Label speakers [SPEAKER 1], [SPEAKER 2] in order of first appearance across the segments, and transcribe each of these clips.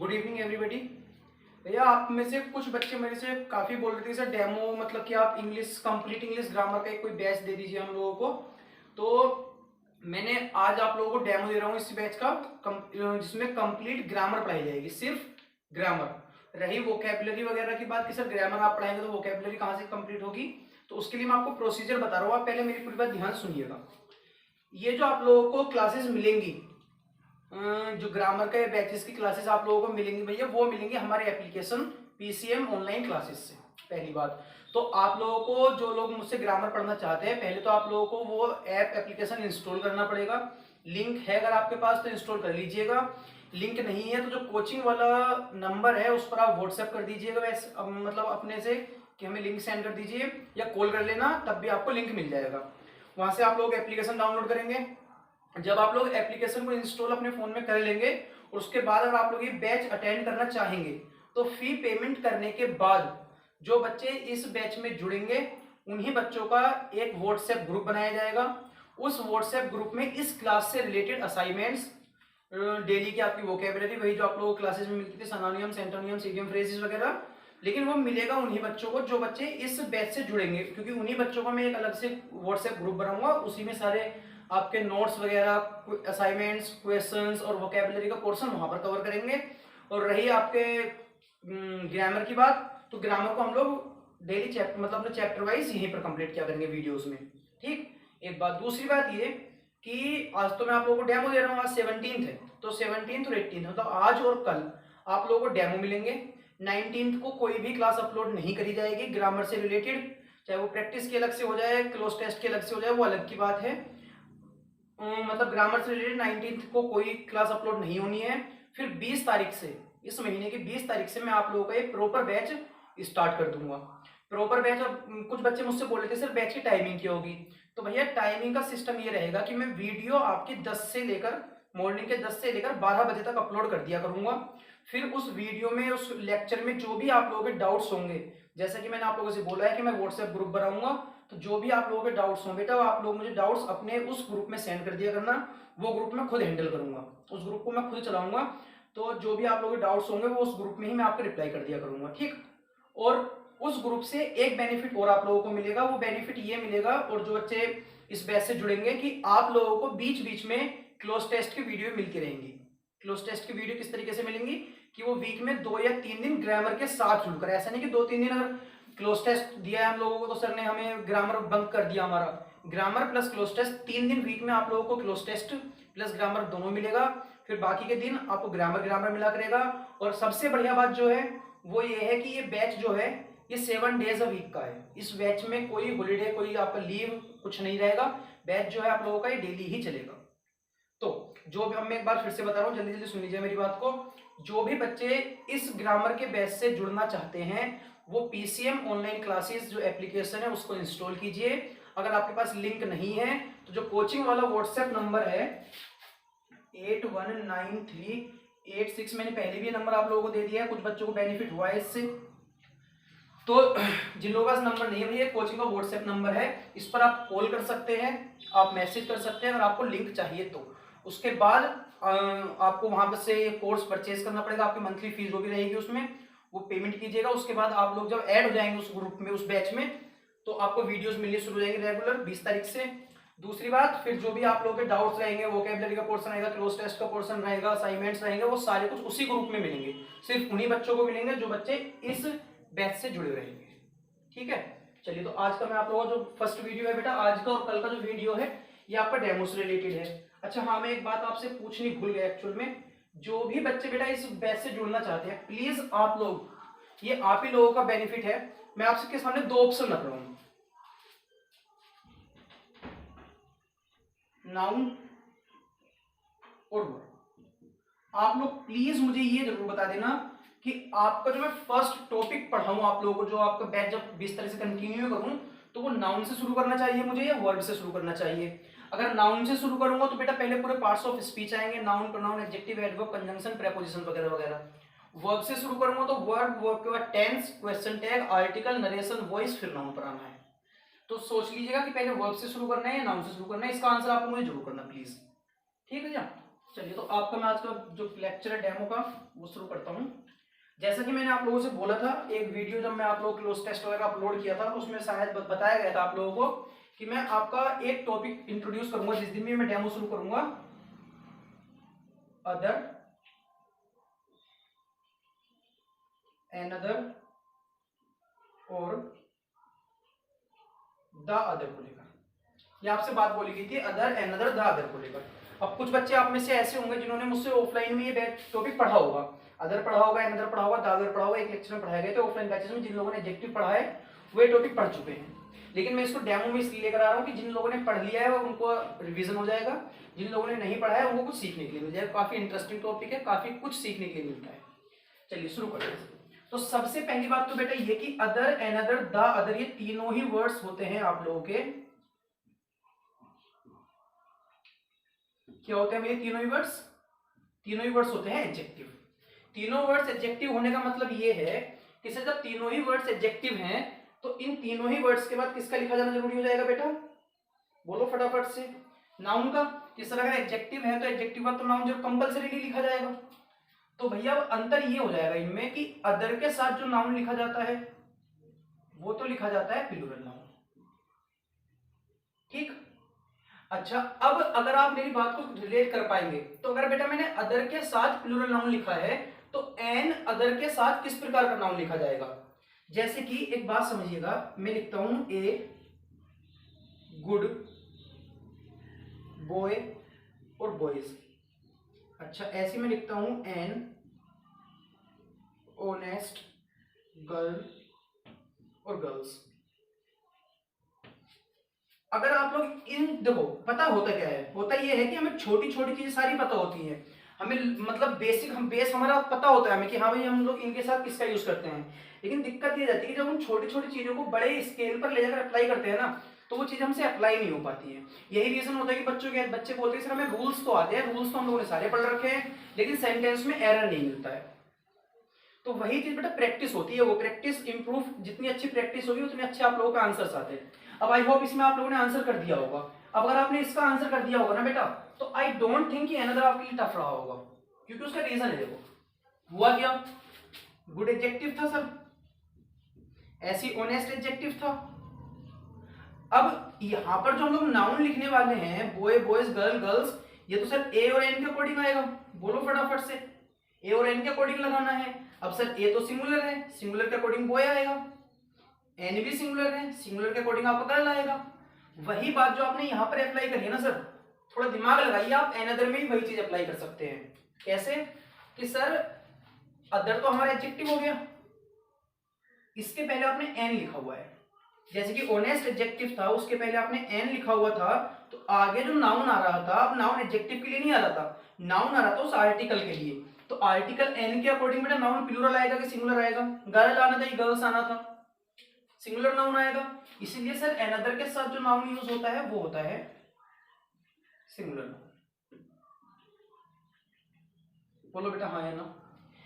[SPEAKER 1] Good evening everybody. भैया आप में से कुछ बच्चे मेरे से काफ़ी बोल रहे थे सर डेमो मतलब कि आप इंग्लिश कंप्लीट इंग्लिश ग्रामर का एक कोई बैच दे दीजिए हम लोगों को। तो मैंने आज आप लोगों को डेमो दे रहा हूँ इस बैच का जिसमें कंप्लीट ग्रामर पढ़ाई जाएगी, सिर्फ ग्रामर। रही वोकेबलरी वगैरह की बात कि सर ग्रामर आप पढ़ाएंगे तो वोकेबलरी कहाँ से कंप्लीट होगी, तो उसके लिए मैं आपको प्रोसीजर बता रहा हूँ। आप पहले मेरी पूरी बात ध्यान सुनिएगा। ये जो आप लोगों को क्लासेस मिलेंगी, जो ग्रामर के बैचेस की क्लासेस आप लोगों को मिलेंगी भैया, वो मिलेंगी हमारे एप्लीकेशन पीसीएम ऑनलाइन क्लासेस से। पहली बात तो आप लोगों को, जो लोग मुझसे ग्रामर पढ़ना चाहते हैं, पहले तो आप लोगों को वो ऐप एप्लीकेशन इंस्टॉल करना पड़ेगा। लिंक है अगर आपके पास तो इंस्टॉल कर लीजिएगा, लिंक नहीं है तो जो कोचिंग वाला नंबर है उस पर आप व्हाट्सएप कर दीजिएगा, वैसे मतलब अपने से कि हमें लिंक सेंड कर दीजिए या कॉल कर लेना, तब भी आपको लिंक मिल जाएगा। वहां से आप लोग एप्लीकेशन डाउनलोड करेंगे। जब आप लोग एप्लीकेशन को इंस्टॉल अपने फोन में कर लेंगे और उसके बाद अगर आप लोग ये बैच अटेंड करना चाहेंगे तो फी पेमेंट करने के बाद जो बच्चे इस बैच में जुड़ेंगे उन्हीं बच्चों का एक व्हाट्सएप ग्रुप बनाया जाएगा। उस व्हाट्सएप ग्रुप में इस क्लास से रिलेटेड असाइनमेंट्स, डेली की आपकी वोकेबलरी, वही जो आप लोगों को क्लासेस में मिलती थी, सिनोनिम्स, एंटोनिम्स, इडियम, फ्रेजेस वगैरह, लेकिन वो मिलेगा उन्हीं बच्चों को जो बच्चे इस बैच से जुड़ेंगे, क्योंकि उन्हीं बच्चों का मैं एक अलग से व्हाट्सएप ग्रुप बनाऊंगा। उसी में सारे आपके नोट्स वगैरह, असाइनमेंट्स, क्वेश्चंस और वोकेबलरी का पोर्शन वहां पर कवर करेंगे। और रही आपके ग्रामर की बात, तो ग्रामर को हम लोग डेली चैप्टर मतलब अपने चैप्टर वाइज यहीं पर कंप्लीट किया करेंगे वीडियोस में। ठीक, एक बात। दूसरी बात ये कि आज तो मैं आप लोगों को डेमो दे रहा हूँ, आज 17th है, तो 17th और 18th मतलब आज और कल आप लोगों को डेमो मिलेंगे। 19th को कोई भी क्लास अपलोड नहीं करी जाएगी ग्रामर से रिलेटेड, चाहे वो प्रैक्टिस के अलग से हो जाए, क्लोज टेस्ट के अलग से हो जाए, वो अलग की बात है। मतलब ग्रामर से रिलेटेड 19th को कोई क्लास अपलोड नहीं होनी है। फिर 20 तारीख से, इस महीने की 20 तारीख से मैं आप लोगों का एक प्रॉपर बैच स्टार्ट कर दूंगा। प्रॉपर बैच, अब कुछ बच्चे मुझसे बोल रहे थे सर बैच की टाइमिंग क्या होगी, तो भैया टाइमिंग का सिस्टम ये रहेगा कि मैं वीडियो आपकी 10 से लेकर मॉर्निंग के 10 से लेकर 12 बजे तक अपलोड कर दिया करूंगा। फिर उस वीडियो में, उस लेक्चर में जो भी आप लोगों के डाउट्स होंगे, जैसा कि मैंने आप लोगों से बोला है कि मैं व्हाट्सएप ग्रुप बनाऊंगा, तो जो भी आप लोगों के डाउट्स हों बेटा, आप लोग मुझे डाउट्स अपने उस ग्रुप में सेंड कर दिया करना। वो ग्रुप मैं खुद हैंडल करूंगा, उस ग्रुप को मैं खुद चलाऊंगा। तो जो भी आप लोगों के डाउट्स होंगे वो उस ग्रुप में ही मैं आपको रिप्लाई कर दिया करूंगा। ठीक, और उस ग्रुप से एक बेनिफिट और आप लोगों को मिलेगा, वो बेनिफिट ये मिलेगा, और जो बच्चे इस बैच से जुड़ेंगे, कि आप लोगों को बीच बीच में क्लोज टेस्ट की वीडियो मिलती रहेंगी। क्लोज टेस्ट की वीडियो किस तरीके से मिलेंगी कि वो वीक में 2 या 3 दिन ग्रामर के साथ जुड़कर, ऐसा नहीं कि 2-3 दिन अगर क्लोज टेस्ट दिया है हम लोगों को तो सर ने हमें ग्रामर बंक कर दिया हमारा। ग्रामर प्लस क्लोज टेस्ट 3 दिन वीक में आप लोगों को क्लोज टेस्ट प्लस ग्रामर दोनों मिलेगा। फिर बाकी के दिन आपको ग्रामर ग्रामर मिला करेगा। और सबसे बढ़िया बात जो है वो ये है कि ये बैच जो है ये 7 डेज अ वीक का है। इस बैच में कोई हॉलीडे, कोई आपका लीव कुछ नहीं रहेगा। बैच जो है आप लोगों का ये डेली ही चलेगा। तो जो भी, अब मैं एक बार फिर से बता रहा हूँ, जल्दी जल्दी सुन लीजिए मेरी बात को। जो भी बच्चे इस ग्रामर के बैच से जुड़ना चाहते हैं वो पीसीएम ऑनलाइन क्लासेस जो एप्लीकेशन है उसको इंस्टॉल कीजिए। अगर आपके पास लिंक नहीं है तो जो कोचिंग वाला व्हाट्सएप नंबर है 819386, मैंने पहले भी नंबर आप लोगों को दे दिया है, कुछ बच्चों को बेनिफिट हुआ है इससे। तो जिन लोगों का नंबर नहीं है भैया, कोचिंग का व्हाट्सएप नंबर है, इस पर आप कॉल कर सकते हैं, आप मैसेज कर सकते हैं अगर आपको लिंक चाहिए तो। उसके बाद आपको वहां पर से कोर्स परचेज करना पड़ेगा, आपकी मंथली फीस जो भी रहेगी उसमें वो पेमेंट कीजिएगा। उसके बाद आप लोग जब ऐड हो जाएंगे उस ग्रुप में, उस बैच में, तो आपको वीडियोस मिलनी शुरू हो जाएंगे रेगुलर 20 तारीख से। दूसरी बात, फिर जो भी आप लोगों के डाउट्स रहेंगे, वोकेबलरी का पोर्शन रहेगा, क्लोज टेस्ट का पोर्शन रहेगा, असाइनमेंट्स रहेंगे, वो सारे कुछ उसी ग्रुप में मिलेंगे। सिर्फ उन्हीं बच्चों को मिलेंगे जो बच्चे इस बैच से जुड़े रहेंगे। ठीक है, चलिए। तो आज का मैं आप लोगों का जो फर्स्ट वीडियो है बेटा, आज का और कल का जो वीडियो है ये आपका डेमो से रिलेटेड है। अच्छा हाँ, मैं एक बात आपसे पूछनी भूल गया एक्चुअल में, जो भी बच्चे बेटा इस बैच से जुड़ना चाहते हैं, प्लीज आप लोग, ये आप ही लोगों का बेनिफिट है, मैं आपके सामने 2 ऑप्शन रख रहा हूं, नाउन और वर्ब। आप लोग प्लीज मुझे ये जरूर बता देना कि आपका जो मैं फर्स्ट टॉपिक पढ़ाऊं आप लोगों को, जो आपका बैच जब 20 तरह से कंटिन्यू करूं, तो वो नाउन से शुरू करना चाहिए मुझे या वर्ब से शुरू करना चाहिए। अगर नाउन से शुरू करूंगा तो बेटा पहले पूरे पार्ट्स ऑफ स्पीच आएंगे, noun, pronoun, adjective, adverb, conjunction, preposition वगैरह वगैरह। वर्ब से शुरू करूंगा तो वर्ब, वर्ब के बाद tense, question tag, article, narration, voice, फिर नाउन पर आना है। तो सोच लीजिएगा कि पहले वर्ब से शुरू करना है या नाउन से शुरू करना है। इसका आंसर आपको मुझे जरूर करना प्लीज। ठीक है भैया, चलिए, तो आपका मैं आज का जो लेक्चर है डेमो का वो शुरू करता हूँ। जैसा कि मैंने आप लोगों से बोला था, एक वीडियो जब मैं आप लोगों को क्लोज टेस्ट वगैरह अपलोड किया था, तो उसमें शायद बताया गया था आप लोगों को कि मैं आपका एक टॉपिक इंट्रोड्यूस करूंगा जिस दिन भी मैं डेमो शुरू करूंगा, अदर एनदर और द अदर को लेकर। ये आपसे बात बोली गई थी अदर एनदर द अदर को लेकर। अब कुछ बच्चे आप में से ऐसे होंगे जिन्होंने मुझसे ऑफलाइन में ये टॉपिक पढ़ा होगा, अदर पढ़ा होगा, एनदर पढ़ा होगा, द अदर पढ़ा होगा, एक लेक्चर में पढ़ाए गए थे ऑफलाइन बैचेस में। जिन लोगों ने एडजेक्टिव पढ़ा है वो ये टॉपिक पढ़ चुके हैं, लेकिन मैं इसको डेमो में इसलिए लेकर आ रहा हूँ कि जिन लोगों ने पढ़ लिया है उनको रिवीजन हो जाएगा, जिन लोगों ने नहीं पढ़ा है उनको कुछ सीखने के लिए मिल जाएगा। काफी इंटरेस्टिंग टॉपिक है, काफी कुछ सीखने के लिए मिलता है। चलिए शुरू करते हैं। तो सबसे पहली बात तो बेटा ये कि अदर एनदर द अदर ये तीनों ही वर्ड्स होते हैं आप लोगों के, क्या होते हैं ये तीनों ही वर्ड्स? तीनों ही वर्ड्स होते हैं एडजेक्टिव। तीनों वर्ड्स एडजेक्टिव होने का मतलब ये है कि सर जब तीनों ही वर्ड्स एडजेक्टिव हैं तो इन तीनों ही वर्ड्स के बाद किसका लिखा जाना जरूरी हो जाएगा बेटा? बोलो फटाफट से। नाउन का। कि सर अगर एडजेक्टिव है तो एडजेक्टिव का तो नाउन जरूर कंपलसरी लिखा जाएगा। तो भैया अब अंतर ये हो जाएगा इनमें कि अदर के साथ जो नाउन लिखा जाता है वो तो लिखा जाता है प्लूरल नाउन। ठीक। अच्छा, अब अगर आप मेरी बात को रिलेट कर पाएंगे तो अगर बेटा मैंने अदर के साथ प्लूरल नाउन लिखा है तो एन अदर के साथ किस प्रकार का नाउन लिखा जाएगा? जैसे कि एक बात समझिएगा, मैं लिखता हूं ए गुड बॉय और बॉयज। अच्छा, ऐसे में लिखता हूं एन ऑनेस्ट गर्ल और गर्ल्स। अगर आप लोग इन देखो, पता होता क्या है? होता ये है कि हमें छोटी छोटी चीजें सारी पता होती हैं, हमें मतलब बेसिक हम बेस हमारा पता होता है हमें कि हाँ भाई हम लोग इनके साथ किसका यूज करते हैं। लेकिन दिक्कत ये जाती है कि जब हम छोटी छोटी चीजों को बड़े स्केल पर ले जाकर अप्लाई करते हैं ना, तो वो चीज हमसे अप्लाई नहीं हो पाती है। यही रीजन होता है कि बच्चे बोलते हैं सर हमें रूल्स तो आते हैं, रूल्स तो हम लोगों ने सारे पढ़ रखे हैं, लेकिन सेंटेंस में एरर नहीं मिलता है। तो वही चीज बेटा प्रैक्टिस होती है, वो प्रैक्टिस इंप्रूव, जितनी अच्छी प्रैक्टिस होगी उतने अच्छे आप लोगों के आंसर्स आते हैं। अब आई होप इसमें आप लोगों ने आंसर कर दिया होगा। अब अगर आपने इसका आंसर कर दिया होगा ना बेटा, तो आई डोंट थिंक कि अनदर आपके लिए टफ रहा होगा, क्योंकि उसका रीजन है। देखो हुआ क्या, गुड एडजेक्टिव था सर, ऐसी ऑनेस्ट एडजेक्टिव था। अब यहां पर जो हम लोग नाउन लिखने वाले हैं, बॉय बॉयज गर्ल गर्ल्स, ये तो सर ए और एन के अकॉर्डिंग आएगा। बोलो फटाफट से, ए और एन के अकॉर्डिंग लगाना है। अब सर ए तो सिंगुलर है, सिंगुलर के अकॉर्डिंग बॉय आएगा, एन भी सिंगुलर है, सिंगुलर के अकॉर्डिंग आपका गर्ल आएगा। वही बात जो आपने यहां पर अप्लाई करी है ना सर, थोड़ा दिमाग लगाइए, आप एनदर में भी वही चीज अप्लाई कर सकते हैं। कैसे? कि सर अदर तो हमारा एडजेक्टिव हो गया, इसके पहले आपने एन लिखा हुआ है, जैसे कि ऑनेस्ट एडजेक्टिव था उसके पहले आपने एन लिखा हुआ था, तो आगे जो नाउन आ रहा था, अब नाउन एडजेक्टिव के लिए नहीं आ रहा था, नाउन आ रहा था उस आर्टिकल के लिए। तो आर्टिकल एन के अकॉर्डिंग बेटा नाउन प्लूरल आएगा कि सिंगुलर आएगा? गर्ल आना था, गर्ल्स आना था, सिंगुलर नाउन आएगा। इसीलिए सर एनदर के साथ जो नाउन यूज होता है वो होता है सिंगुलर नाउन। बोलो बेटा हाँ या ना?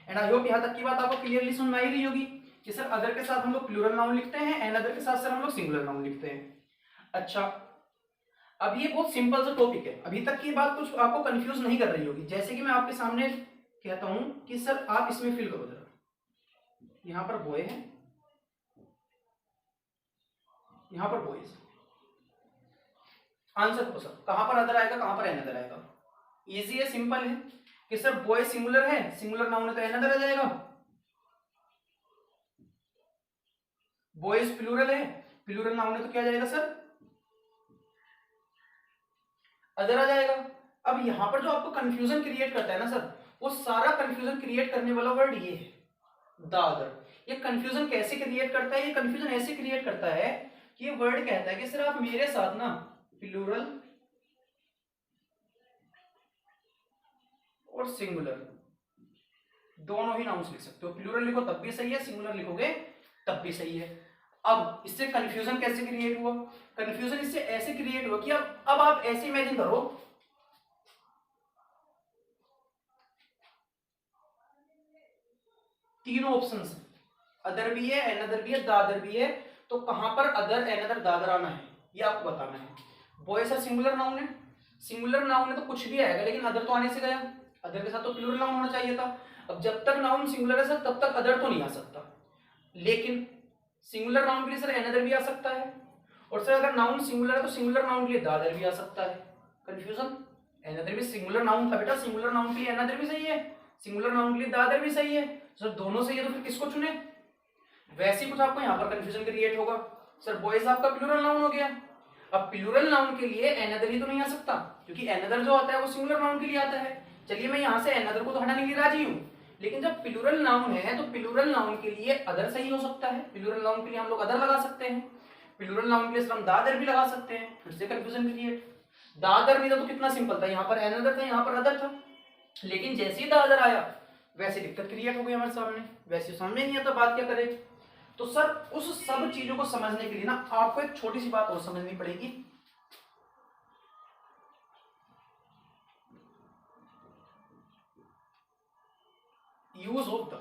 [SPEAKER 1] एंड आई होप यहां तक की बात आपको क्लियरली समझ में आई रही होगी कि सर अदर के साथ हम लोग प्लूरल नाउन लिखते हैं, एनदर के साथ सर हम लोग सिंगुलर नाउन लिखते हैं। अच्छा, अब ये बहुत सिंपल सा टॉपिक है, अभी तक की बात कुछ आपको कंफ्यूज नहीं कर रही होगी। जैसे कि मैं आपके सामने कहता हूं कि सर आप इसमें फिल करो जरा, यहां पर बॉय है, यहां पर बॉयज। आंसर करो सर, कहां पर अदर आएगा, कहां पर एनदर आएगा? इजी है, सिंपल है कि सर बॉय सिंगुलर है, सिंगुलर नाउन है तो एनदर आ जाएगा। बॉयज प्लूरल है, प्लूरल नाउन है तो क्या जाएगा सर? अदर आ जाएगा। अब यहां पर जो आपको कंफ्यूजन क्रिएट करता है ना सर, वो सारा कंफ्यूजन क्रिएट करने वाला वर्ड ये है, द अदर। ये कंफ्यूजन कैसे क्रिएट करता है? ये कंफ्यूजन ऐसे क्रिएट करता है कि ये वर्ड कहता है कि सर आप मेरे साथ ना प्लूरल और सिंगुलर दोनों ही नाउन्स लिख सकते हो। प्लूरल लिखो तब भी सही है, सिंगुलर लिखोगे तब भी सही है। अब इससे कंफ्यूजन कैसे क्रिएट हुआ? कंफ्यूजन इससे ऐसे क्रिएट हुआ कि अब आप ऐसे इमेजिन करो, तीनों ऑप्शंस, अदर भी है, एनदर भी है, दादर भी है, तो कहां पर अदर एनदर दादर आना है ये आपको बताना है। बॉय सर सिंगुलर नाउन है, सिंगुलर नाउन है तो कुछ भी आएगा, लेकिन अदर तो आने से गया, अदर के साथ तो प्लूरल नाउन होना चाहिए था। अब जब तक नाउन सिंगुलर है सर तब तक अदर तो नहीं आ सकता, लेकिन सिंगुलर नाउन के लिए सर एनदर भी आ सकता है, और सर अगर नाउन सिंगुलर है तो सिंगुलर नाउन के लिए द अदर भी आ सकता है। कंफ्यूजन? एनदर भी सिंगुलर नाउन था बेटा, सिंगुलर नाउन के लिए एनदर भी सही है, सिंगुलर नाउन के लिए द अदर भी सही है। सर दोनों सही है तो फिर किसको चुने? वैसे ही कुछ आपको यहाँ पर कंफ्यूजन क्रिएट होगा, सर बॉयज आपका प्लूरल नाउन हो गया। अब प्लूरल नाउन के लिए एनदर ही तो नहीं आ सकता, क्योंकि एनदर जो आता है वो सिंगुलर नाउन के लिए आता है। चलिए मैं यहाँ से एनदर को तो हटाने के लिए राजी हूँ, लेकिन जब प्लूरल नाउन है तो प्लूरल नाउन के लिए अदर सही हो सकता है, प्लूरल नाउन के लिए हम लोग अदर लगा सकते हैं, प्लूरल नाउन के लिए हम दादर भी लगा सकते हैं। फिर से कंफ्यूजन क्रिएट, दादर नहीं था तो कितना सिंपल था, यहाँ पर एनदर था यहाँ पर अदर था, लेकिन जैसे ही दादर आया वैसे दिक्कत क्रिएट हो गई हमारे सामने, वैसे समझ नहीं आता बात क्या करे। तो सर उस सब चीजों को समझने के लिए ना आपको एक छोटी सी बात और समझनी पड़ेगी। यूज ऑफ द,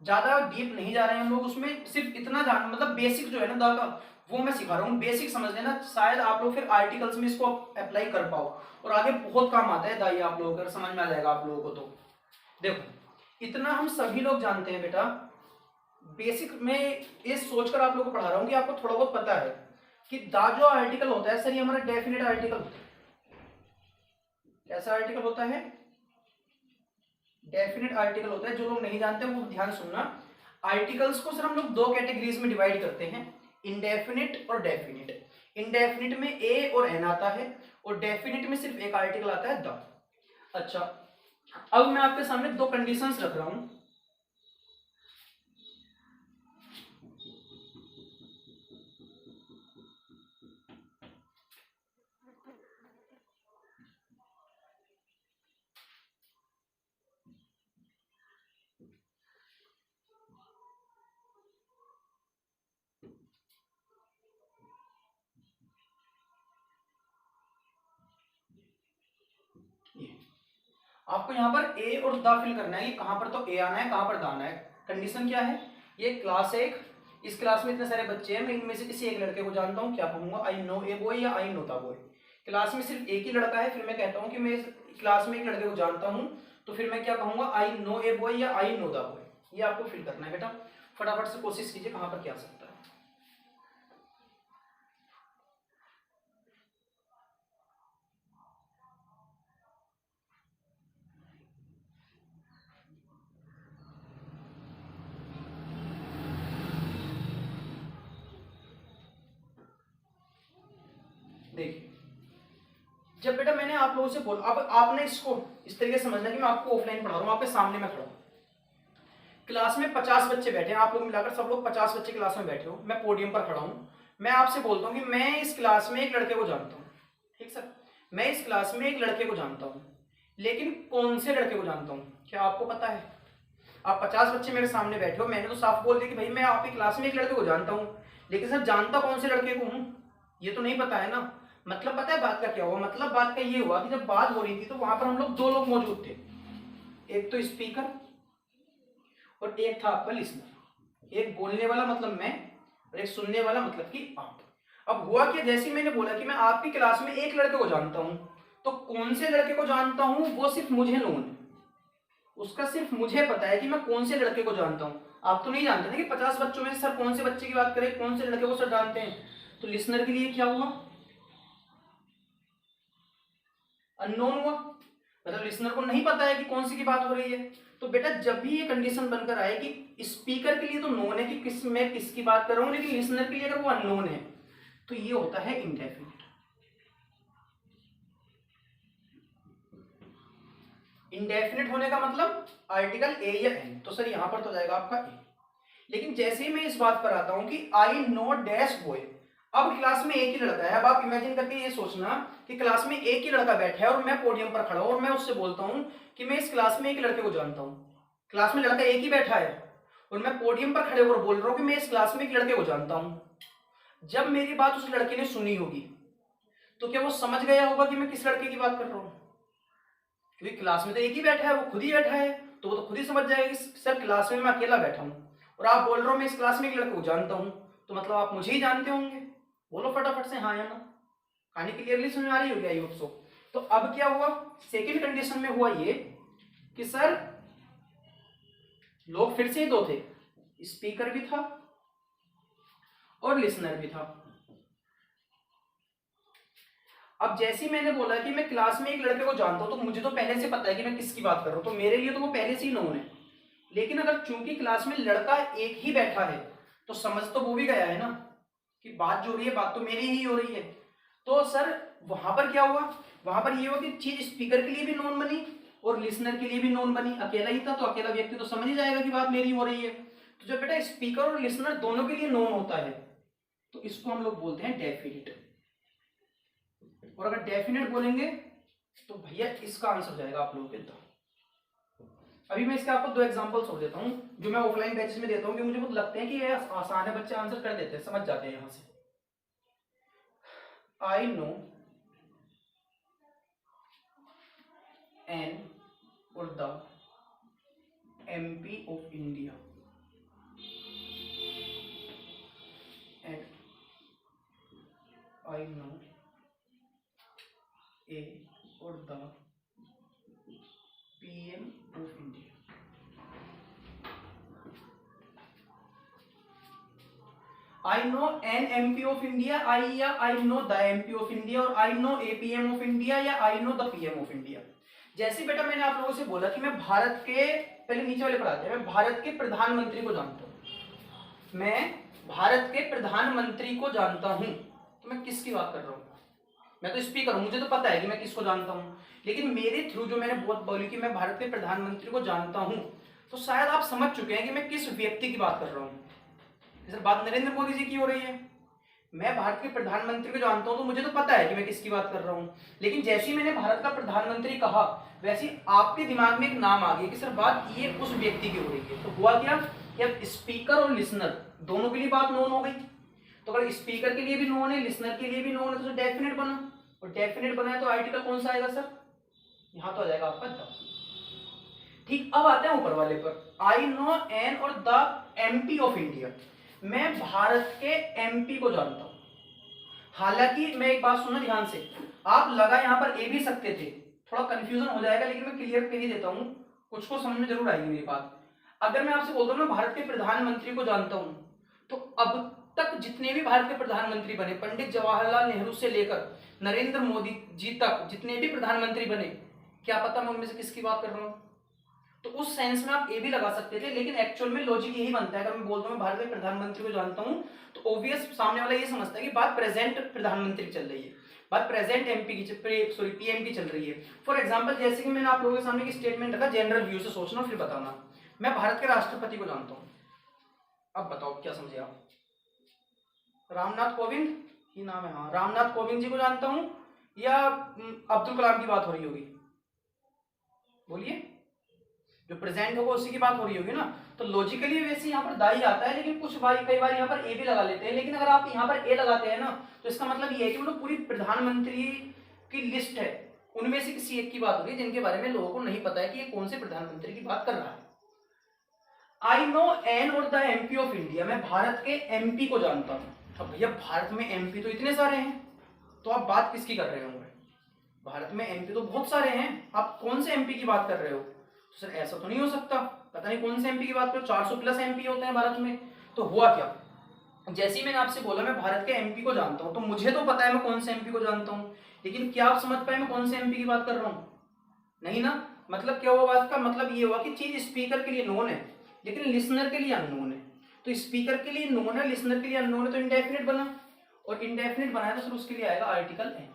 [SPEAKER 1] ज्यादा डीप नहीं जा रहे हैं हम लोग उसमें, सिर्फ इतना जान मतलब बेसिक जो है ना द का वो मैं सिखा रहा हूँ, बेसिक समझ लेना, शायद आप लोग फिर आर्टिकल्स में इसको अप्लाई कर पाओ और आगे बहुत काम आता है दाई, आप लोगों को समझ में आ जाएगा आप लोगों को। तो देखो इतना हम सभी लोग जानते हैं बेटा, बेसिक में ये सोचकर आप लोगों को पढ़ा रहा हूँ कि आपको थोड़ा बहुत पता है कि दा जो आर्टिकल होता है सर ये हमारा डेफिनेट आर्टिकल होता है। कैसा आर्टिकल होता है? डेफिनेट आर्टिकल होता है। जो लोग नहीं जानते वो ध्यान सुनना, आर्टिकल्स को सर हम लोग दो कैटेगरीज में डिवाइड करते हैं, इंडेफिनिट और डेफिनिट। इंडेफिनिट में ए और एन आता है और डेफिनिट में सिर्फ एक आर्टिकल आता है द। अच्छा अब मैं आपके सामने दो कंडीशंस रख रहा हूं, आपको यहाँ पर ए और द फिल करना है, कहां पर तो ए आना है कहां पर द आना है। कंडीशन क्या है? ये क्लास है एक, इस क्लास में इतने सारे बच्चे हैं, मैं इनमें से किसी एक लड़के को जानता हूँ, क्या कहूंगा? आई नो ए बॉय या I know the boy. Class में सिर्फ एक ही लड़का है, फिर मैं कहता हूँ कि मैं इस क्लास में एक लड़के को जानता हूँ, तो फिर मैं क्या कहूंगा? आई नो ए बॉय या आई नो द बॉय। ये आपको फिल करना है बेटा, फटाफट से कोशिश कीजिए कहां पर क्या आ सकता है। देखिए जब बेटा मैंने आप लोगों से बोला, अब आपने इसको इस तरीके से समझना कि मैं आपको ऑफलाइन पढ़ा रहा हूँ, आपके सामने मैं खड़ा हूँ, क्लास में 50 बच्चे बैठे हैं, आप लोग मिलाकर सब लोग 50 बच्चे क्लास में बैठे हो, मैं पोडियम पर खड़ा हूँ, मैं आपसे बोलता हूँ कि मैं इस क्लास में एक लड़के को जानता हूँ। ठीक सर, मैं इस क्लास में एक लड़के को जानता हूँ, लेकिन कौन से लड़के को जानता हूँ क्या आपको पता है? आप 50 बच्चे मेरे सामने बैठे हो, मैंने तो साफ बोल दिया कि भाई मैं आपकी क्लास में एक लड़के को जानता हूँ, लेकिन सर जानता कौन से लड़के को हूँ ये तो नहीं पता है ना। मतलब पता है बात का क्या हुआ? मतलब बात का ये हुआ कि जब बात हो रही थी तो वहां पर हम लोग दो लोग मौजूद थे, एक तो स्पीकर और एक था आपका लिसनर। एक बोलने वाला मतलब मैं और एक सुनने वाला मतलब कि आप। अब हुआ कि जैसे ही मैंने बोला कि मैं आपकी क्लास में एक लड़के को जानता हूं, तो कौन से लड़के को जानता हूं वो सिर्फ मुझे नोन है, उसका सिर्फ मुझे पता है कि मैं कौन से लड़के को जानता हूं। आप तो नहीं जानते ना कि 50 बच्चों में से सर कौन से बच्चे की बात करें, कौन से लड़के को सर जानते हैं। तो लिसनर के लिए क्या हुआ? अननोन हुआ, मतलब लिसनर को नहीं पता है कि कौन सी की बात हो रही है। तो बेटा जब भी ये कंडीशन बनकर आए कि स्पीकर के लिए तो नोन है कि किस मैं किसकी बात कर रहा हूं, लेकिन लिसनर के लिए अगर वो अननोन है तो ये होता है इंडेफिनिट। इंडेफिनिट होने का मतलब आर्टिकल ए या एन, तो सर यहां पर तो जाएगा आपका ए। लेकिन जैसे ही मैं इस बात पर आता हूं कि आई नो डैश बॉय, अब क्लास में एक ही लड़का है। अब आप इमेजिन करके ये सोचना कि क्लास में एक ही लड़का बैठा है और मैं पोडियम पर खड़ा हूं और मैं उससे बोलता हूं कि मैं इस क्लास में एक लड़के को जानता हूं। क्लास में लड़का एक ही बैठा है और मैं पोडियम पर खड़े होकर बोल रहा हूं कि मैं इस क्लास में एक लड़के को जानता हूं। जब मेरी बात उस लड़के ने सुनी होगी तो क्या वो समझ गया होगा कि मैं किस लड़के की बात कर रहा हूं? क्योंकि क्लास में तो एक ही बैठा है, वो खुद ही बैठा है, तो वो तो खुद ही समझ जाएगा कि सर क्लास में मैं अकेला बैठा हूं और आप बोल रहे हो मैं इस क्लास में एक लड़के को जानता हूं, तो मतलब आप मुझे ही जानते होंगे। बोलो फटाफट से हाँ या ना। कहानी क्लियरली समझ आ रही होगी आई होप सो। तो अब क्या हुआ, सेकंड कंडीशन में हुआ ये कि सर लोग फिर से ही दो थे, स्पीकर भी था और लिसनर भी था। अब जैसे ही मैंने बोला कि मैं क्लास में एक लड़के को जानता हूं तो मुझे तो पहले से पता है कि मैं किसकी बात कर रहा हूं, तो मेरे लिए तो वो पहले से ही नोन है। लेकिन अगर चूंकि क्लास में लड़का एक ही बैठा है तो समझ तो वो भी गया है ना कि बात जो हो रही है बात तो मेरी ही हो रही है। तो सर वहां पर क्या हुआ, वहां पर ये हुआ कि चीज स्पीकर के लिए भी नोन बनी और लिसनर के लिए भी नोन बनी। अकेला ही था तो अकेला व्यक्ति तो समझ ही जाएगा कि बात मेरी हो रही है। तो जब बेटा स्पीकर और लिसनर दोनों के लिए नोन होता है तो इसको हम लोग बोलते हैं डेफिनिट। और अगर डेफिनेट बोलेंगे तो भैया इसका आंसर हो जाएगा आप लोगों के द। अभी मैं इसके आपको दो एग्जांपल्स और देता हूं जो मैं ऑफलाइन बैचेस में देता हूं कि मुझे बहुत लगते हैं कि ये आसान है, बच्चे आंसर कर देते हैं, समझ जाते हैं यहां से। आई नो एन और the MP of India and I know a और the PM of India. I know an MP of India, I know the MP of India और I know a PM of India या I know the PM of India. जैसे बेटा मैंने आप लोगों से बोला कि मैं भारत के, पहले नीचे वाले पढ़ाते हैं, मैं भारत के प्रधानमंत्री को जानता हूं, मैं भारत के प्रधानमंत्री को जानता हूं, तो मैं किसकी बात कर रहा हूं, मैं तो स्पीकर हूं, मुझे तो पता है कि मैं किसको जानता हूं। लेकिन मेरे थ्रू जो मैंने बहुत बोली कि मैं भारत के प्रधानमंत्री को जानता हूं, तो शायद आप समझ चुके हैं कि मैं किस व्यक्ति की बात कर रहा हूं। जैसे बात नरेंद्र मोदी जी की हो रही है, मैं भारत के प्रधानमंत्री को जानता हूं तो मुझे तो पता है कि मैं किसकी बात कर रहा हूं। लेकिन जैसे ही मैंने भारत का प्रधानमंत्री कहा वैसे ही आपके दिमाग में एक नाम आ गया कि सर बात ये उस व्यक्ति की हो रही है। तो हुआ क्या कि अब स्पीकर और लिसनर दोनों के लिए बात नोन हो गई। तो अगर स्पीकर के लिए भी नोन है, लिसनर के लिए भी नोन है, तो डेफिनेट बना, और डेफिनेट बना है तो आर्टिकल कौन सा आएगा सर, यहां तो आ जाएगा आपका द। ठीक, अब आते हैं ऊपर वाले पर। आई नो एन और द MP ऑफ इंडिया, मैं भारत के MP को जानता हूं। हालांकि मैं एक बात सुनना ध्यान से, आप लगा यहां पर ए भी सकते थे, थोड़ा कंफ्यूजन हो जाएगा, लेकिन मैं क्लियर कर ही देता हूं, कुछ को समझ में जरूर आएगी मेरी बात। अगर मैं आपसे बोलता हूं मैं भारत के प्रधानमंत्री को जानता हूं, तो अब तक जितने भी भारत के प्रधानमंत्री बने, पंडित जवाहरलाल नेहरू से लेकर नरेंद्र मोदी जी तक जितने भी प्रधानमंत्री बने, क्या पता मैं उनमें से किसकी बात कर रहा हूं। तो उस सेंस में आप ए भी लगा सकते थे, लेकिन एक्चुअल में लॉजिक यही बनता है। अगर मैं बोलता हूं मैं भारत के प्रधानमंत्री को जानता हूं तो ऑब्वियस सामने वाला ये समझता है कि बात प्रेजेंट प्रधानमंत्री की चल रही है, बात प्रेजेंट PM की चल रही है। फॉर एग्जाम्पल जैसे कि मैंने आप लोगों के सामने की स्टेटमेंट रखा, जनरल व्यू से सोचना फिर बताना, मैं भारत के राष्ट्रपति को जानता हूं, अब बताओ क्या समझे आप, रामनाथ कोविंद ही नाम है, हाँ रामनाथ कोविंद जी को जानता हूं या अब्दुल कलाम की बात हो रही होगी, बोलिए, जो प्रेजेंट होगा उसी की बात हो रही होगी ना। तो लॉजिकली वैसे यहाँ पर दाई आता है, लेकिन कुछ भाई कई बार यहाँ पर ए भी लगा लेते हैं। लेकिन अगर आप यहाँ पर ए लगाते हैं ना तो इसका मतलब ये है कि मतलब पूरी प्रधानमंत्री की लिस्ट है, उनमें से किसी एक की बात हो रही है जिनके बारे में लोगों को नहीं पता है कि ये कौन से प्रधानमंत्री की बात कर रहा है। आई नो एन और द MP ऑफ इंडिया, मैं भारत के MP को जानता हूँ। अब भैया भारत में MP तो इतने सारे हैं, तो आप बात किसकी कर रहे होंगे, भारत में MP तो बहुत सारे हैं, आप कौन से MP की बात कर रहे हो। तो सर ऐसा तो नहीं हो सकता, पता नहीं कौन से MP की बात करो, 400+ MP होते हैं भारत में। तो हुआ क्या, जैसे ही मैंने आपसे बोला मैं भारत के MP को जानता हूं, तो मुझे तो पता है मैं कौन से MP को जानता हूं, लेकिन क्या आप समझ पाए मैं कौन से MP की बात कर रहा हूं, नहीं ना। मतलब क्या हुआ, बात का मतलब ये हुआ कि चीज स्पीकर के लिए नोन है लेकिन लिसनर के लिए अननोन है। तो स्पीकर के लिए नोन है, लिसनर के लिए अननोन है, तो इंडेफिनिट बना, और इंडेफिनिट बनाया तो सर उसके लिए आएगा आर्टिकल एन।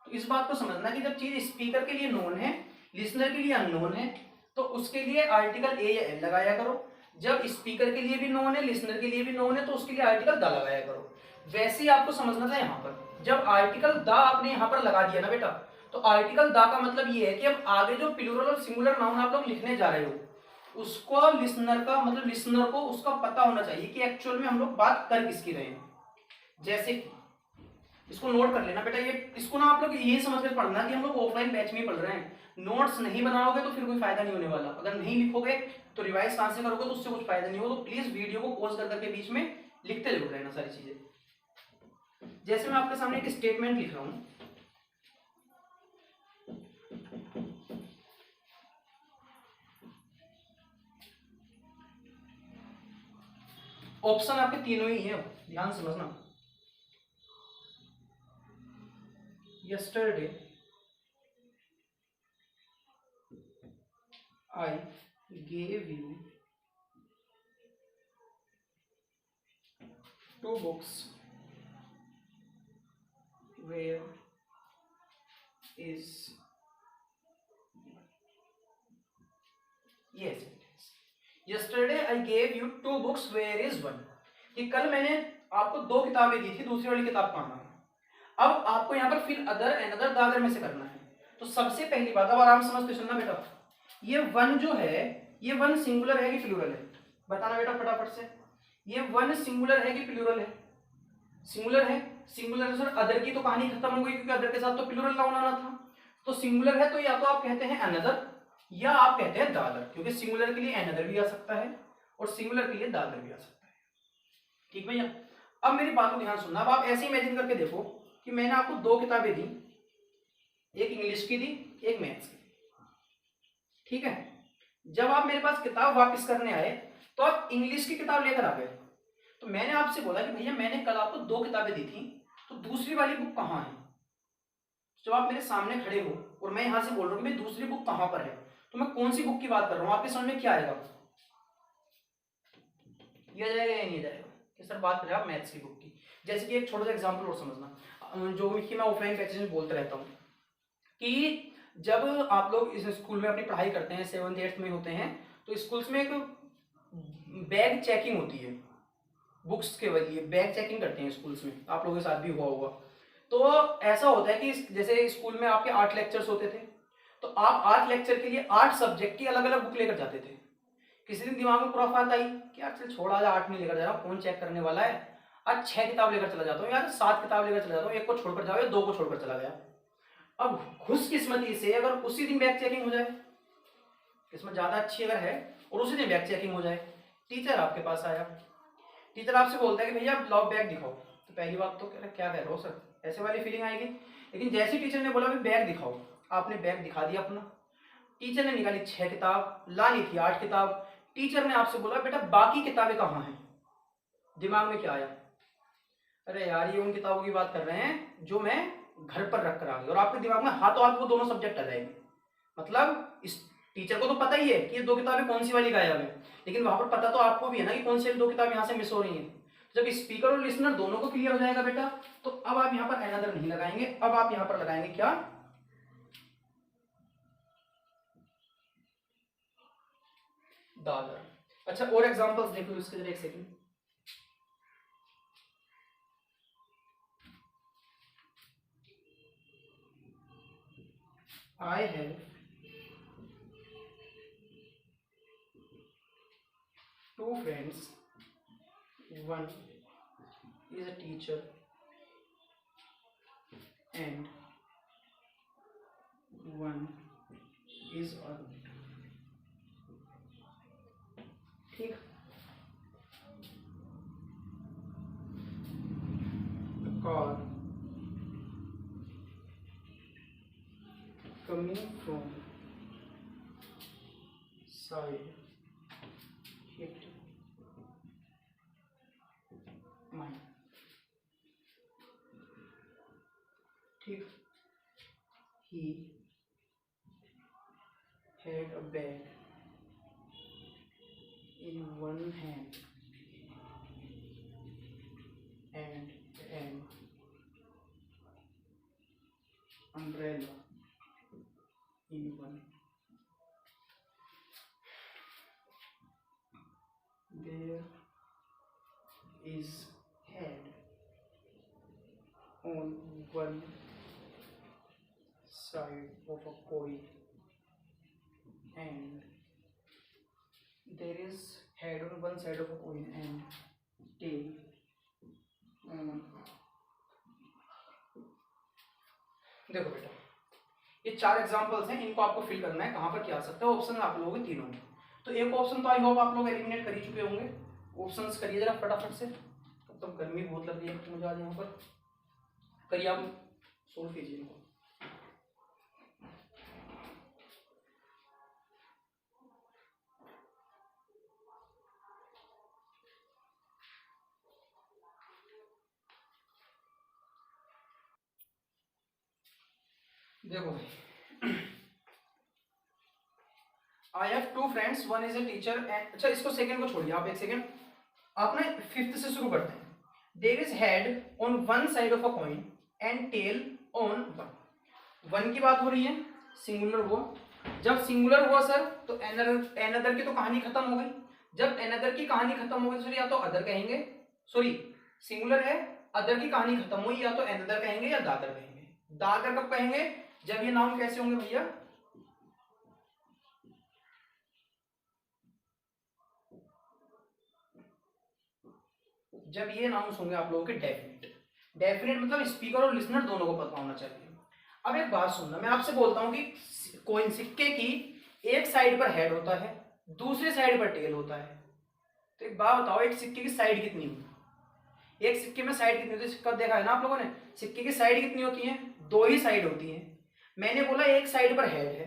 [SPEAKER 1] तो इस बात को समझना कि जब चीज स्पीकर के लिए नोन है, लिसनर के लिए अननोन है, तो उसके लिए आर्टिकल ए या एल लगाया करो। जब स्पीकर के लिए भी नोन है, लिसनर के लिए भी नोन है, तो उसके लिए आर्टिकल द लगाया करो। वैसे ही आपको समझना था यहाँ पर, जब आर्टिकल द आपने यहाँ पर लगा दिया ना बेटा, तो आर्टिकल द का मतलब ये है कि अब आगे जो प्लूरल और सिंगुलर नाउन आप लोग लिखने जा रहे हो, उसको लिसनर का मतलब लिसनर को उसका पता होना चाहिए कि एक्चुअल में हम लोग बात कर किसकी रहे हैं। जैसे कि इसको नोट कर लेना बेटा, ये इसको ना आप लोग ये समझ कर पढ़ना कि हम लोग ऑफलाइन बैच में पढ़ रहे हैं। नोट्स नहीं बनाओगे तो फिर कोई फायदा नहीं होने वाला, अगर नहीं लिखोगे तो रिवाइज कहां से करोगे, तो उससे कुछ फायदा नहीं होगा। तो प्लीज वीडियो को पॉज कर करके बीच में लिखते जरूर रहना सारी चीजें। जैसे मैं आपके सामने एक स्टेटमेंट लिख रहा हूं, ऑप्शन आपके तीनों ही है, ध्यान समझना। yesterday I gave you 2 books, where is yes yesterday I gave you 2 books, where is one। कि कल मैंने आपको 2 किताबें दी थी, दूसरी वाली किताब कहाँ है। अब आपको यहाँ पर फिल अदर एंड अदर दादर में से करना है। तो सबसे पहली बात, अब आराम समझते सुनना बेटा, ये वन जो है ये वन सिंगुलर है कि प्लूरल है, बताना बेटा फटाफट से। ये वन सिंगुलर है कि प्लूरल है? सिंगुलर है। सिंगुलर है सर, अदर की तो कहानी खत्म हो गई क्योंकि अदर के साथ तो प्लूरल नाउन आना था। तो सिंगुलर है तो या तो आप कहते हैं अनदर या आप कहते हैं दादर, क्योंकि सिंगुलर के लिए अनदर भी आ सकता है और सिंगुलर के लिए दादर भी आ सकता है। ठीक भैया, अब मेरी बात को ध्यान सुनना। अब आप ऐसे इमेजिन करके देखो कि मैंने आपको 2 किताबें दी, एक इंग्लिश की दी, एक मैथ्स की। ठीक है, जब आप मेरे पास किताब वापस करने आए तो आप इंग्लिश की किताब लेकर आ गए। तो मैंने आपसे बोला कि भैया मैंने कल आपको 2 किताबें दी थी, तो दूसरी वाली बुक कहाँ है। जब आप मेरे सामने खड़े हो और मैं यहां से बोल रहा हूँ कि भाई दूसरी बुक कहाँ पर है, तो मैं कौन सी बुक की बात कर रहा हूँ, आपके समझ में क्या आएगा? ये जाएगा या नहीं जाएगा कि सर बात करें आप मैथ्स की बुक की। जैसे कि एक छोटा सा एग्जाम्पल और समझना, जो कि मैं ऑफलाइन बैचेज में बोलता रहता हूँ कि जब आप लोग इस स्कूल में अपनी पढ़ाई करते हैं, 7th 8th में होते हैं, तो स्कूल्स में एक बैग चेकिंग होती है, बुक्स के लिए बैग चेकिंग करते हैं स्कूल्स में, आप लोगों के साथ भी हुआ होगा। तो ऐसा होता है कि जैसे स्कूल में आपके 8 लेक्चर्स होते थे, तो आप 8 लेक्चर के लिए 8 सब्जेक्ट की अलग अलग बुक लेकर जाते थे। किसी दिन दिमाग में खुराफात आई कि यार चल छोड़ा, आज 8 नहीं लेकर जा रहा हूँ, कौन चेक करने वाला है, आज 6 किताब लेकर चला जाता हूँ, यार 7 किताब लेकर चला जाता हूँ, एक को छोड़कर जाओ या 2 को छोड़कर चला गया। अब खुशकिस्मती से अगर उसी दिन बैग चेकिंग हो जाए, किस्मत ज्यादा अच्छी अगर है और उसी दिन बैग चेकिंग हो जाए, टीचर आपके पास आया, टीचर आपसे बोलता है कि भैया लाओ बैग दिखाओ, तो पहली बात तो क्या कह रहे हो सर, ऐसे वाली फीलिंग आएगी। लेकिन जैसे टीचर ने बोला भाई बैग दिखाओ, आपने बैग दिखा दिया अपना, टीचर ने निकाली 6 किताब, लानी थी 8 किताब, टीचर ने आपसे बोला बेटा बाकी किताबें कहाँ हैं, दिमाग में क्या आया? अरे यार ये उन किताबों की बात कर रहे हैं जो मैं घर पर रख कर आ गई, और आपके दिमाग में हाथों हाथ वो दोनों सब्जेक्ट आ जाएंगे। मतलब इस टीचर को तो पता ही है कि ये 2 किताबें कौन सी वाली गायब है, लेकिन वहां पर पता तो आपको भी है ना कि कौन सी 2 किताब यहाँ से मिस हो रही है। जब स्पीकर और लिसनर दोनों को क्लियर हो जाएगा बेटा, तो अब आप यहाँ पर अनदर नहीं लगाएंगे, अब आप यहाँ पर लगाएंगे क्या? दादर। अच्छा और एग्जांपल्स देख लो इसके जरा एक second. I have 2 friends, one is a teacher and one is a ठीक। The car coming from side hit mine, ठीक। He had a bag in one hand and an umbrella in one. There is head on one side of a coin and there is head on one side of a coin and tail on। देखो बेटा ये 4 examples हैं, इनको आपको fill करना है, कहां पर क्या आ सकता है, ऑप्शन आप लोगों के तीनों में। तो एक ऑप्शन तो आई होप आप लोग एलिमिनेट कर ही चुके होंगे, ऑप्शंस करिए जरा फटाफट से, तब तो गर्मी बहुत लग रही है मुझे आज यहाँ पर, करिए आप सोल्व कीजिए इनको। देखो भाई, I have two friends, one is a teacher and, अच्छा इसको सेकंड को छोड़िए आप, एक सेकंड, आप ना फिफ्थ से शुरू करते हैं। There is head on one side of a coin and tail on one. One की बात हो रही है, सिंगुलर हुआ। जब सिंगुलर हुआ सर तो एनदर की तो कहानी खत्म हो गई। जब एनदर की कहानी खत्म हो गई सर, या तो अदर कहेंगे, सॉरी सिंगुलर है, अदर की कहानी खत्म हुई, या तो एनदर कहेंगे या दादर कहेंगे। दादर कब कहेंगे? जब ये नाउन कैसे होंगे भैया? जब ये नाउन्स होंगे आप लोगों के डेफिनेट। डेफिनेट मतलब स्पीकर और लिसनर दोनों को पता होना चाहिए। अब एक बात सुनना, मैं आपसे बोलता हूं कि कोई सिक्के की एक साइड पर हेड होता है, दूसरी साइड पर टेल होता है। तो एक बात बताओ, एक सिक्के की साइड कितनी होती है? एक सिक्के में साइड कितनी होती है? सिक्का देखा है ना आप लोगों ने, सिक्के की साइड कितनी होती है? दो ही साइड होती है। मैंने बोला एक साइड पर हेड है,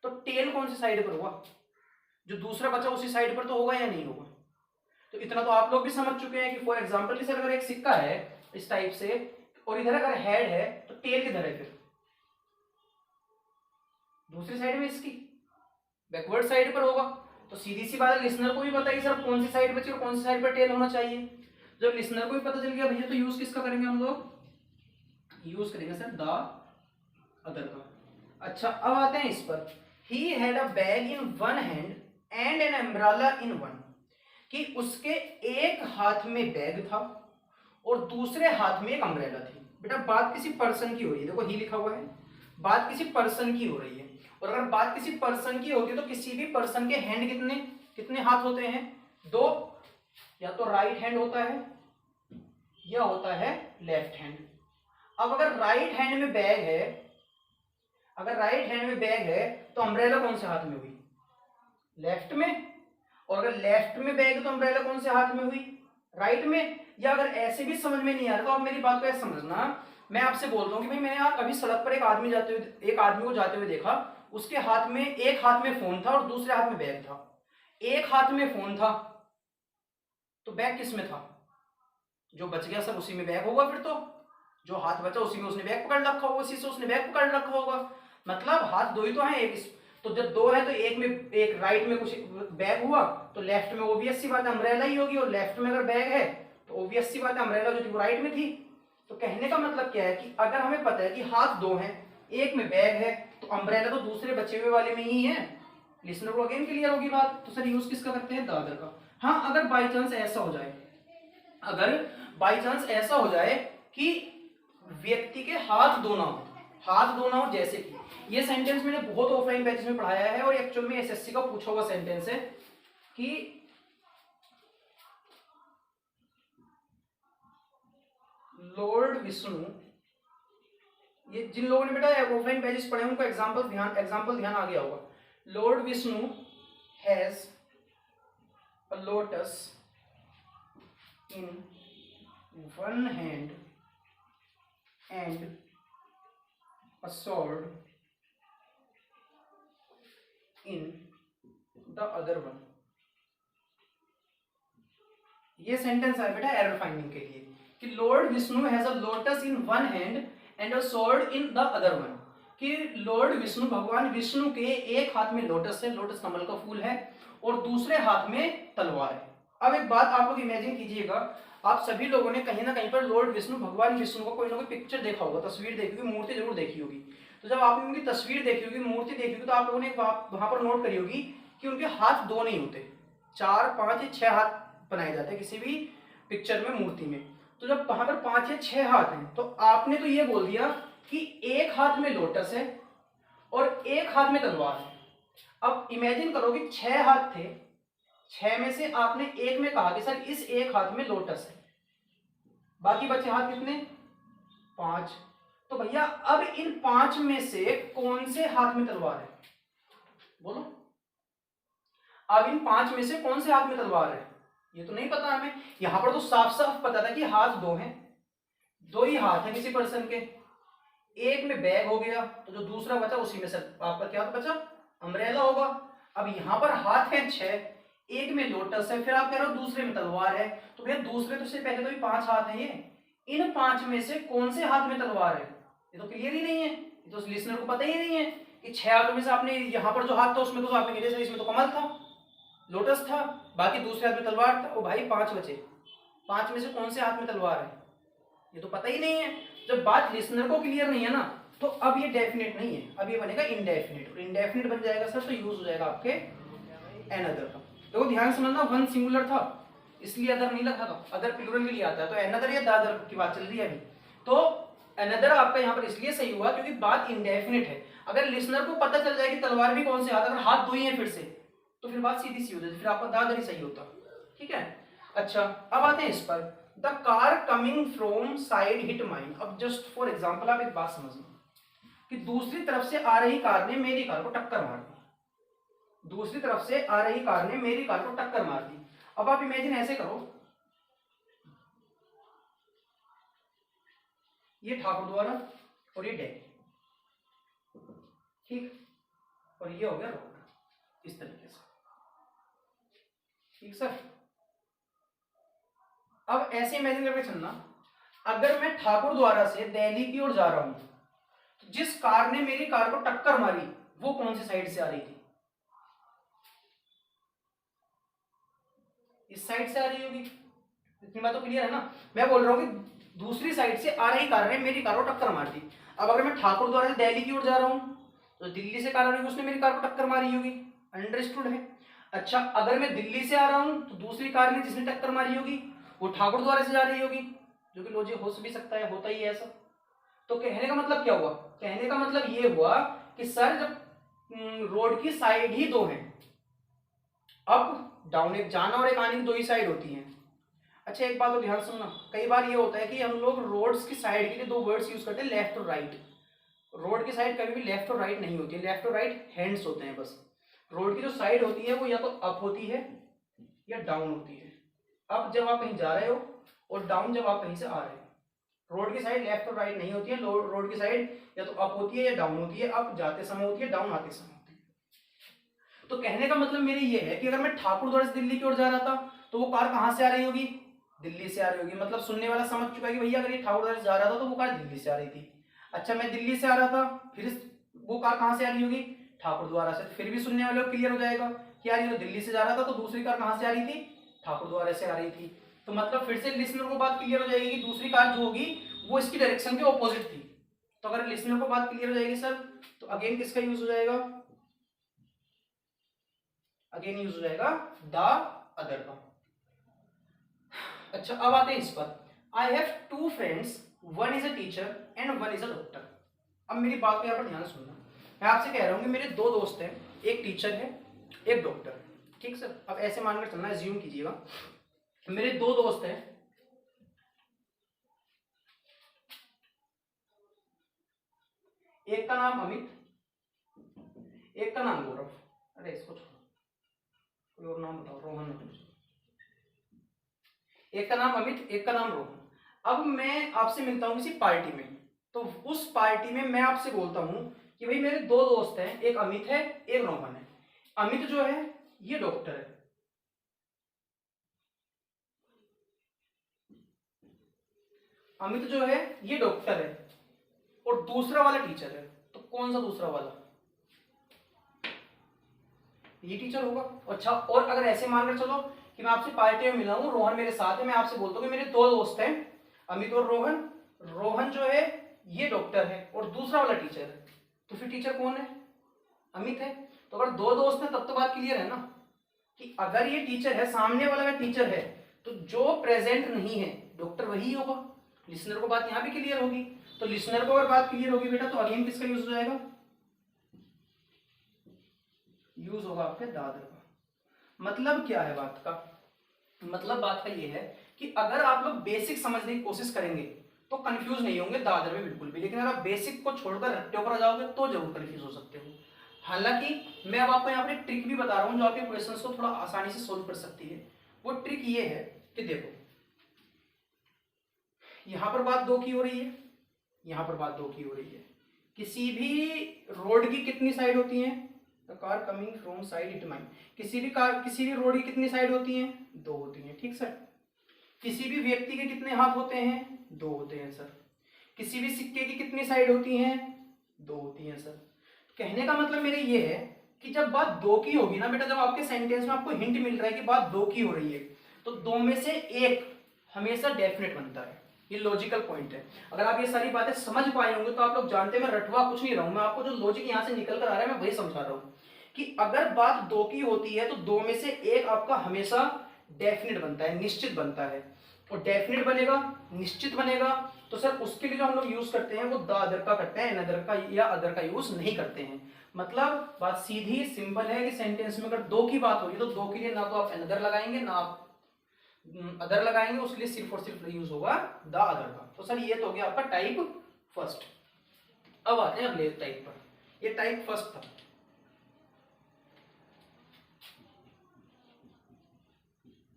[SPEAKER 1] तो टेल कौन सी साइड पर हुआ? जो दूसरा बचा उसी साइड पर तो होगा या नहीं होगा? तो इतना तो आप लोग भी समझ चुके हैं कि फॉर एग्जाम्पल कि सर अगर एक सिक्का है इस टाइप से और इधर अगर हेड है तो टेल किधर है? फिर दूसरी साइड में, इसकी बैकवर्ड साइड पर होगा। तो सीधी सी बात है, लिसनर को भी पता है कि सर कौन सी साइड बची और कौन सी साइड पर टेल होना चाहिए। जब लिसनर को भी पता चल गया भैया, तो यूज किसका करेंगे हम लोग? यूज करेंगे सर द अदर का। अच्छा अब आते हैं इस पर, he had a bag in one hand and an umbrella in one, कि उसके एक हाथ में बैग था और दूसरे हाथ में एक अम्ब्रेला थी। बेटा बात किसी पर्सन की हो रही है, देखो ही लिखा हुआ है, बात किसी पर्सन की हो रही है। और अगर बात किसी पर्सन की होती है तो किसी भी पर्सन के हैंड कितने कितने हाथ होते हैं? दो। या तो राइट हैंड होता है या होता है लेफ्ट हैंड। अब अगर राइट हैंड में बैग है, अगर राइट हैंड में बैग है तो अम्ब्रेला कौन से हाथ में हुई? लेफ्ट में। और अगर लेफ्ट में बैग है तो अम्ब्रेला कौन से हाथ में हुई? राइट में। या अगर ऐसे भी समझ में नहीं आ रहा तो आप मेरी बात को ऐसे समझना, मैं आपसे बोल रहा हूँ कि भाई मैंने यार अभी सड़क पर एक आदमी को जाते हुए देखा, उसके हाथ में, एक हाथ में फोन था और दूसरे हाथ में बैग था। एक हाथ में फोन था तो बैग किस में था? जो बच गया सब उसी में बैग होगा। फिर तो जो हाथ बचा उसी में उसने बैग पकड़ रखा होगा, उसी से उसने बैग पकड़ रखा होगा। मतलब हाथ दो ही तो हैं, एक तो जब दो है तो एक में, एक राइट में कुछ बैग हुआ तो लेफ्ट में ओबियस सी बात है अम्ब्रेला ही होगी, और लेफ्ट में अगर बैग है तो ओबियस सी बात है अम्ब्रेला जो थी वो राइट में थी। तो कहने का मतलब क्या है कि अगर हमें पता है कि हाथ दो हैं, एक में बैग है, तो अम्ब्रेला तो दूसरे बचे हुए वाले में ही है। लिसनर को अगेन क्लियर होगी बात। तो सर यूज किसका करते हैं? द अदर का। हाँ अगर बाई चांस ऐसा हो जाए, अगर बाई चांस ऐसा हो जाए कि व्यक्ति के हाथ दो ना हो, हाथ दो ना हो, जैसे कि ये सेंटेंस मैंने बहुत ऑफलाइन बैचेस में पढ़ाया है और एक्चुअल में एसएससी का पूछा हुआ सेंटेंस है कि लॉर्ड विष्णु, ये जिन लोगों ने बेटा ऑफलाइन बैचेस पढ़े उनको एग्जांपल ध्यान आ गया होगा। Lord Vishnu has a lotus in one hand and a sword in the other one। ये सेंटेंस है बेटा एरर फाइंडिंग के लिए कि Lord Vishnu has a lotus in one hand and a sword in the other one, कि Lord Vishnu, भगवान विष्णु के एक हाथ में लोटस है, लोटस कमल का फूल है, और दूसरे हाथ में तलवार है। अब एक बात आप लोग इमेजिन कीजिएगा, आप सभी लोगों ने कहीं ना कहीं पर लॉर्ड विष्णु, भगवान विष्णु का कोई ना कोई पिक्चर देखा होगा, तस्वीर देखी होगी, मूर्ति जरूर देखी होगी। तो जब आपने उनकी तस्वीर देखी होगी, मूर्ति देखी होगी, तो आप लोगों ने वहां पर नोट करी होगी कि उनके हाथ दो नहीं होते, 4, 5 या 6 हाथ बनाए जाते हैं किसी भी पिक्चर में, मूर्ति में। तो जब वहां पर 5 या 6 हाथ हैं तो आपने तो ये बोल दिया कि एक हाथ में लोटस है और एक हाथ में तलवार है। अब इमेजिन करो कि 6 हाथ थे, 6 में से आपने एक में कहा कि सर इस एक हाथ में लोटस है, बाकी बचे हाथ कितने? 5। तो भैया अब इन 5 में से कौन से हाथ में तलवार है? बोलो। अब इन 5 में से कौन से हाथ में तलवार है? ये तो नहीं पता हमें। यहां पर तो साफ साफ पता था कि हाथ दो हैं, दो ही हाथ हैं किसी पर्सन के, एक में बैग हो गया तो जो दूसरा बचा उसी में से आपका क्या बचा? अम्ब्रेला होगा। अब यहां पर हाथ है 6, एक में लोटस है, फिर आप कह रहे हो दूसरे में तलवार है, तो भैया दूसरे तो से पहले तो भी 5 हाथ हैं, ये इन 5 में से कौन से हाथ में तलवार है? ये तो क्लियर ही नहीं है, तो लिसनर को पता ही नहीं है कि 6 हाथों में से आपने यहाँ पर जो हाथ था उसमें तो आपने कह दिया इसमें तो कमल था, लोटस था, बाकी दूसरे हाथ में तलवार था। ओ भाई 5 बचे, 5 में से कौन से हाथ में तलवार है, ये तो पता ही नहीं है। जब बात लिसनर को क्लियर नहीं है ना, तो अब ये डेफिनेट नहीं है, अब ये बनेगा इनडेफिनेट, और इनडेफिनेट बन जाएगा सर तो यूज हो जाएगा आपके एनदर का। तो ध्यान समझना, वन सिंगुलर था इसलिए अदर नहीं लगा था, अदर प्लूरल के लिए आता है, तो एनदर या दादर की बात चल रही है अभी। तो एनदर आपका यहाँ पर इसलिए सही हुआ क्योंकि बात इनडेफिनेट है। अगर लिसनर को पता चल जाए कि तलवार भी कौन से हाथ, अगर हाथ दो ही है फिर से, तो फिर बात सीधी सी हो जाती, फिर आपका दादर ही सही होता। ठीक है, अच्छा अब आते हैं इस पर, the car coming from side hit mine. अब जस्ट फॉर एग्जाम्पल आप एक बात समझना कि दूसरी तरफ से आ रही कार ने मेरी कार को टक्कर मार दी, दूसरी तरफ से आ रही कार ने मेरी कार को टक्कर मार दी। अब आप इमेजिन ऐसे करो, ये ठाकुर द्वारा और ये डैडी, ठीक, और ये हो गया रोड, इस तरीके से, ठीक सर। अब ऐसे इमेजिन करके चलना, अगर मैं ठाकुर द्वारा से दिल्ली की ओर जा रहा हूं, तो जिस कार ने मेरी कार को टक्कर मारी वो कौन सी साइड से आ रही थी, इस साइड से आ रही होगी, इतनी बात तो क्लियर है ना। मैं बोल रहा हूं कि दूसरी साइड से आ रही कार ने मेरी कार को टक्कर मार दी। अब अगर मैं ठाकुर द्वारा से दिल्ली की ओर जा रहा हूं, तो दिल्ली से कार आ रही है, उसने मेरी कार को टक्कर मारी होगी, अंडरस्टूड है। अच्छा अगर मैं दिल्ली से आ रहा हूं, तो दूसरी कार ने जिसने टक्कर मारी होगी वो ठाकुर द्वारा से जा रही होगी, जो कि लॉजिक हो भी सकता है, होता ही है ऐसा। तो कहने का मतलब क्या हुआ, कहने का मतलब ये हुआ कि सर जब रोड की साइड ही दो हैं, अप डाउन, एक जाना और एक आने की दो ही साइड होती हैं। अच्छा एक बात तो ध्यान सुनना, कई बार ये होता है कि हम लोग रोड्स की साइड के लिए दो वर्ड्स यूज करते हैं, लेफ्ट और राइट। रोड की साइड कभी भी लेफ्ट और राइट नहीं होती है, लेफ्ट और राइट हैंड्स होते हैं बस। रोड की जो साइड होती है वो या तो अप होती है या डाउन होती है। अप जब आप कहीं जा रहे हो और डाउन जब आप कहीं से आ रहे हो। रोड की साइड लेफ्ट और राइट नहीं होती है, रोड की साइड या तो अप होती है या डाउन होती है, अप जाते समय होती है, डाउन आते समय होती है। तो कहने का मतलब मेरे ये है कि अगर मैं ठाकुर द्वारा से दिल्ली की ओर जा रहा था, तो वो कार कहां से आ रही होगी, दिल्ली से आ रही होगी। मतलब सुनने वाला समझ चुका है कि भैया अगर ये ठाकुर द्वारा से जा रहा था तो वो कार दिल्ली से आ रही थी। अच्छा मैं दिल्ली से आ रहा था, फिर वो कार कहां से आ रही होगी, ठाकुर द्वारा से, फिर भी सुनने वाले को क्लियर हो जाएगा कि यार ये तो दिल्ली से जा रहा था, तो दूसरी कार कहां से आ रही थी, ठाकुर द्वारा से आ रही थी। तो मतलब फिर से लिसनर को बात क्लियर हो जाएगी कि दूसरी कार जो होगी वो इसकी डायरेक्शन के ऑपोजिट थी। तो अगर लिसनर को बात क्लियर हो जाएगी सर, तो अगेन किसका यूज हो जाएगा, अगेन यूज हो जाएगा द अदर का। अच्छा अब आते हैं इस पर, I have two friends, one is a teacher and one is a doctor. अब मेरी बात को यहाँ पर ध्यान सुनना, मैं आपसे कह रहा हूँ कि मेरे दो दोस्त हैं, एक टीचर है एक डॉक्टर है, ठीक सर। अब ऐसे मानकर चलना, एज्यूम कीजिएगा मेरे दो दोस्त हैं, एक का नाम अमित, एक का नाम गौरव। अरे इसको छोड़ो, कोई और नाम बताओ, रोहन है। एक का नाम अमित एक का नाम रोहन। अब मैं आपसे मिलता हूं किसी पार्टी में, तो उस पार्टी में मैं आपसे बोलता हूं कि भाई मेरे दो दोस्त हैं, एक अमित है एक रोहन है। अमित जो है ये डॉक्टर है, अमित जो है ये डॉक्टर है और दूसरा वाला टीचर है। तो कौन सा दूसरा वाला, ये टीचर होगा। अच्छा और अगर ऐसे मानकर चलो कि मैं आपसे पार्टी में मिला हूं, रोहन मेरे साथ है, मैं आपसे बोलता हूं कि मेरे दो दोस्त हैं अमित और रोहन, रोहन जो है ये डॉक्टर है और दूसरा वाला टीचर है। तो फिर टीचर कौन है, अमित है। तो अगर दो दोस्त हैं तब तो बात क्लियर है ना कि अगर ये टीचर है, सामने वाला का टीचर है, तो जो प्रेजेंट नहीं है डॉक्टर वही होगा। लिसनर को बात यहां भी क्लियर होगी। तो लिसनर को अगर बात क्लियर होगी बेटा, तो अगेन किसका यूज हो जाएगा, यूज होगा आपके दादर का। मतलब क्या है बात का, मतलब बात का ये है कि अगर आप लोग बेसिक समझने की कोशिश करेंगे तो कंफ्यूज नहीं होंगे दादर में बिल्कुल भी, लेकिन अगर आप बेसिक को छोड़कर रट्टे पर आ जाओगे तो जरूर कंफ्यूज हो सकते हो। हालांकि मैं अब आपको यहाँ पर ट्रिक भी बता रहा हूँ जो आपके क्वेश्चंस को थोड़ा आसानी से सोल्व कर सकती है। वो ट्रिक ये है कि देखो यहां पर बात दो की हो रही है, यहां पर बात दो की हो रही है। किसी भी रोड की कितनी साइड होती है, the car coming from side it mine. किसी भी कार, किसी भी रोड की कितनी साइड होती है, दो होती हैं, ठीक सर। किसी भी व्यक्ति के कितने हाथ होते हैं, दो होते हैं सर। किसी भी सिक्के की कितनी साइड होती हैं, दो होती है सर। कहने का मतलब मेरे ये है कि जब बात दो की होगी ना बेटा, जब आपके सेंटेंस में आपको हिंट मिल रहा है कि बात दो की हो रही है, तो दो में से एक हमेशा डेफिनेट बनता है। ये लॉजिकल पॉइंट है। अगर आप ये सारी बातें समझ पाए होंगे तो आप लोग जानते हैं मैं रटवा कुछ नहीं रहा हूं, मैं आपको जो लॉजिक यहां से निकल कर आ रहा है मैं वही समझा रहा हूं कि अगर बात दो की होती है तो दो में से एक आपका हमेशा डेफिनेट बनता है, निश्चित बनता है। और डेफिनेट बनेगा, निश्चित बनेगा, तो सर उसके लिए जो हम लोग यूज करते हैं वो द अदर का करते हैं, अदर का या अदर का यूज नहीं करते हैं। मतलब बात सीधी सिंपल है कि सेंटेंस में अगर दो की बात हो रही है तो दो के लिए ना तो आप अनदर लगाएंगे ना आप अदर लगाएंगे, उसके लिए सिर्फ और सिर्फ यूज होगा द अदर का। तो सर ये तो हो गया आपका टाइप फर्स्ट। अब आते हैं अगले टाइप पर। ये टाइप फर्स्ट था।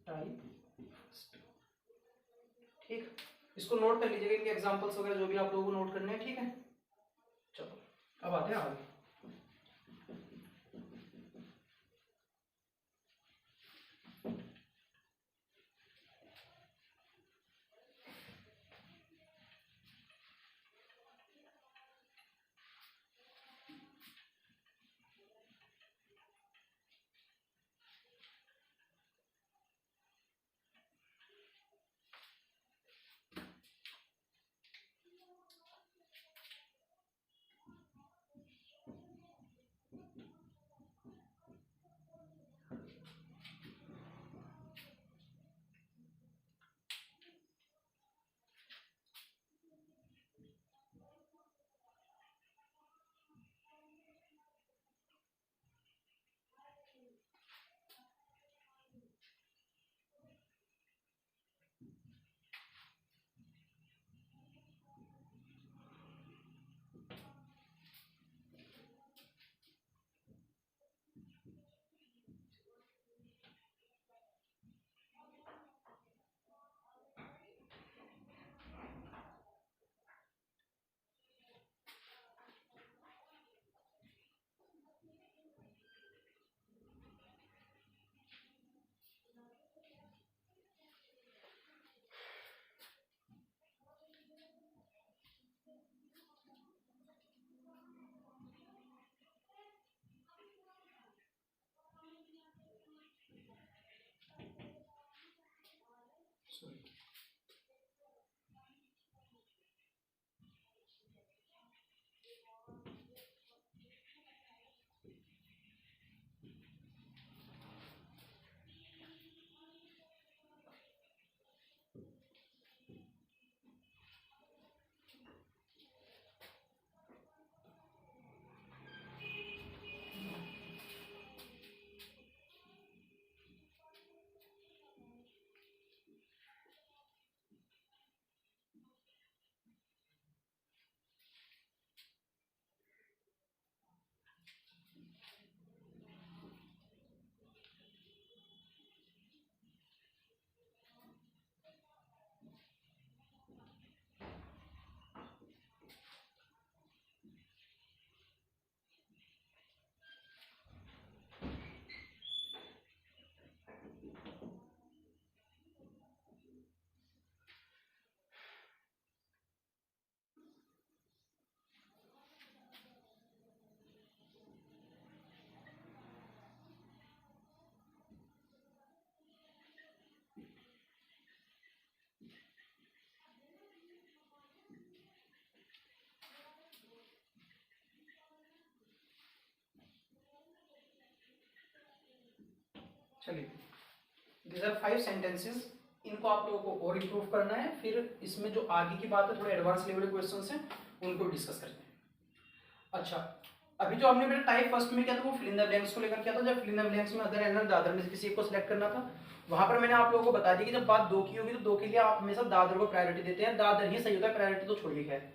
[SPEAKER 1] टाइप फर्स्ट, ठीक, इसको नोट कर लीजिएगा, इनके एग्जांपल्स वगैरह जो भी आप लोगों को नोट करने हैं, ठीक है। चलो अब आते हैं आगे। चलिए, these are 5 sentences, इनको आप लोगों को और इम्प्रूव करना है, फिर इसमें जो आगे की बात है थोड़े एडवांस लेवल के क्वेश्चंस हैं उनको डिस्कस करते हैं। अच्छा, अभी जो हमने मेरा टाइप फर्स्ट में किया था वो फिल इन द ब्लैंक्स को लेकर किया था। जब फिल इन द ब्लैंक्स में अदर एंड दादर में से किसी एक को सिलेक्ट करना था, वहां पर मैंने आप लोगों को बता दिया कि जब बात दो की होगी तो दो के लिए आप हमेशा दादर को प्रायोरिटी देते हैं, दादर ही सही होता है, प्रायोरिटी तो छोड़िए। खैर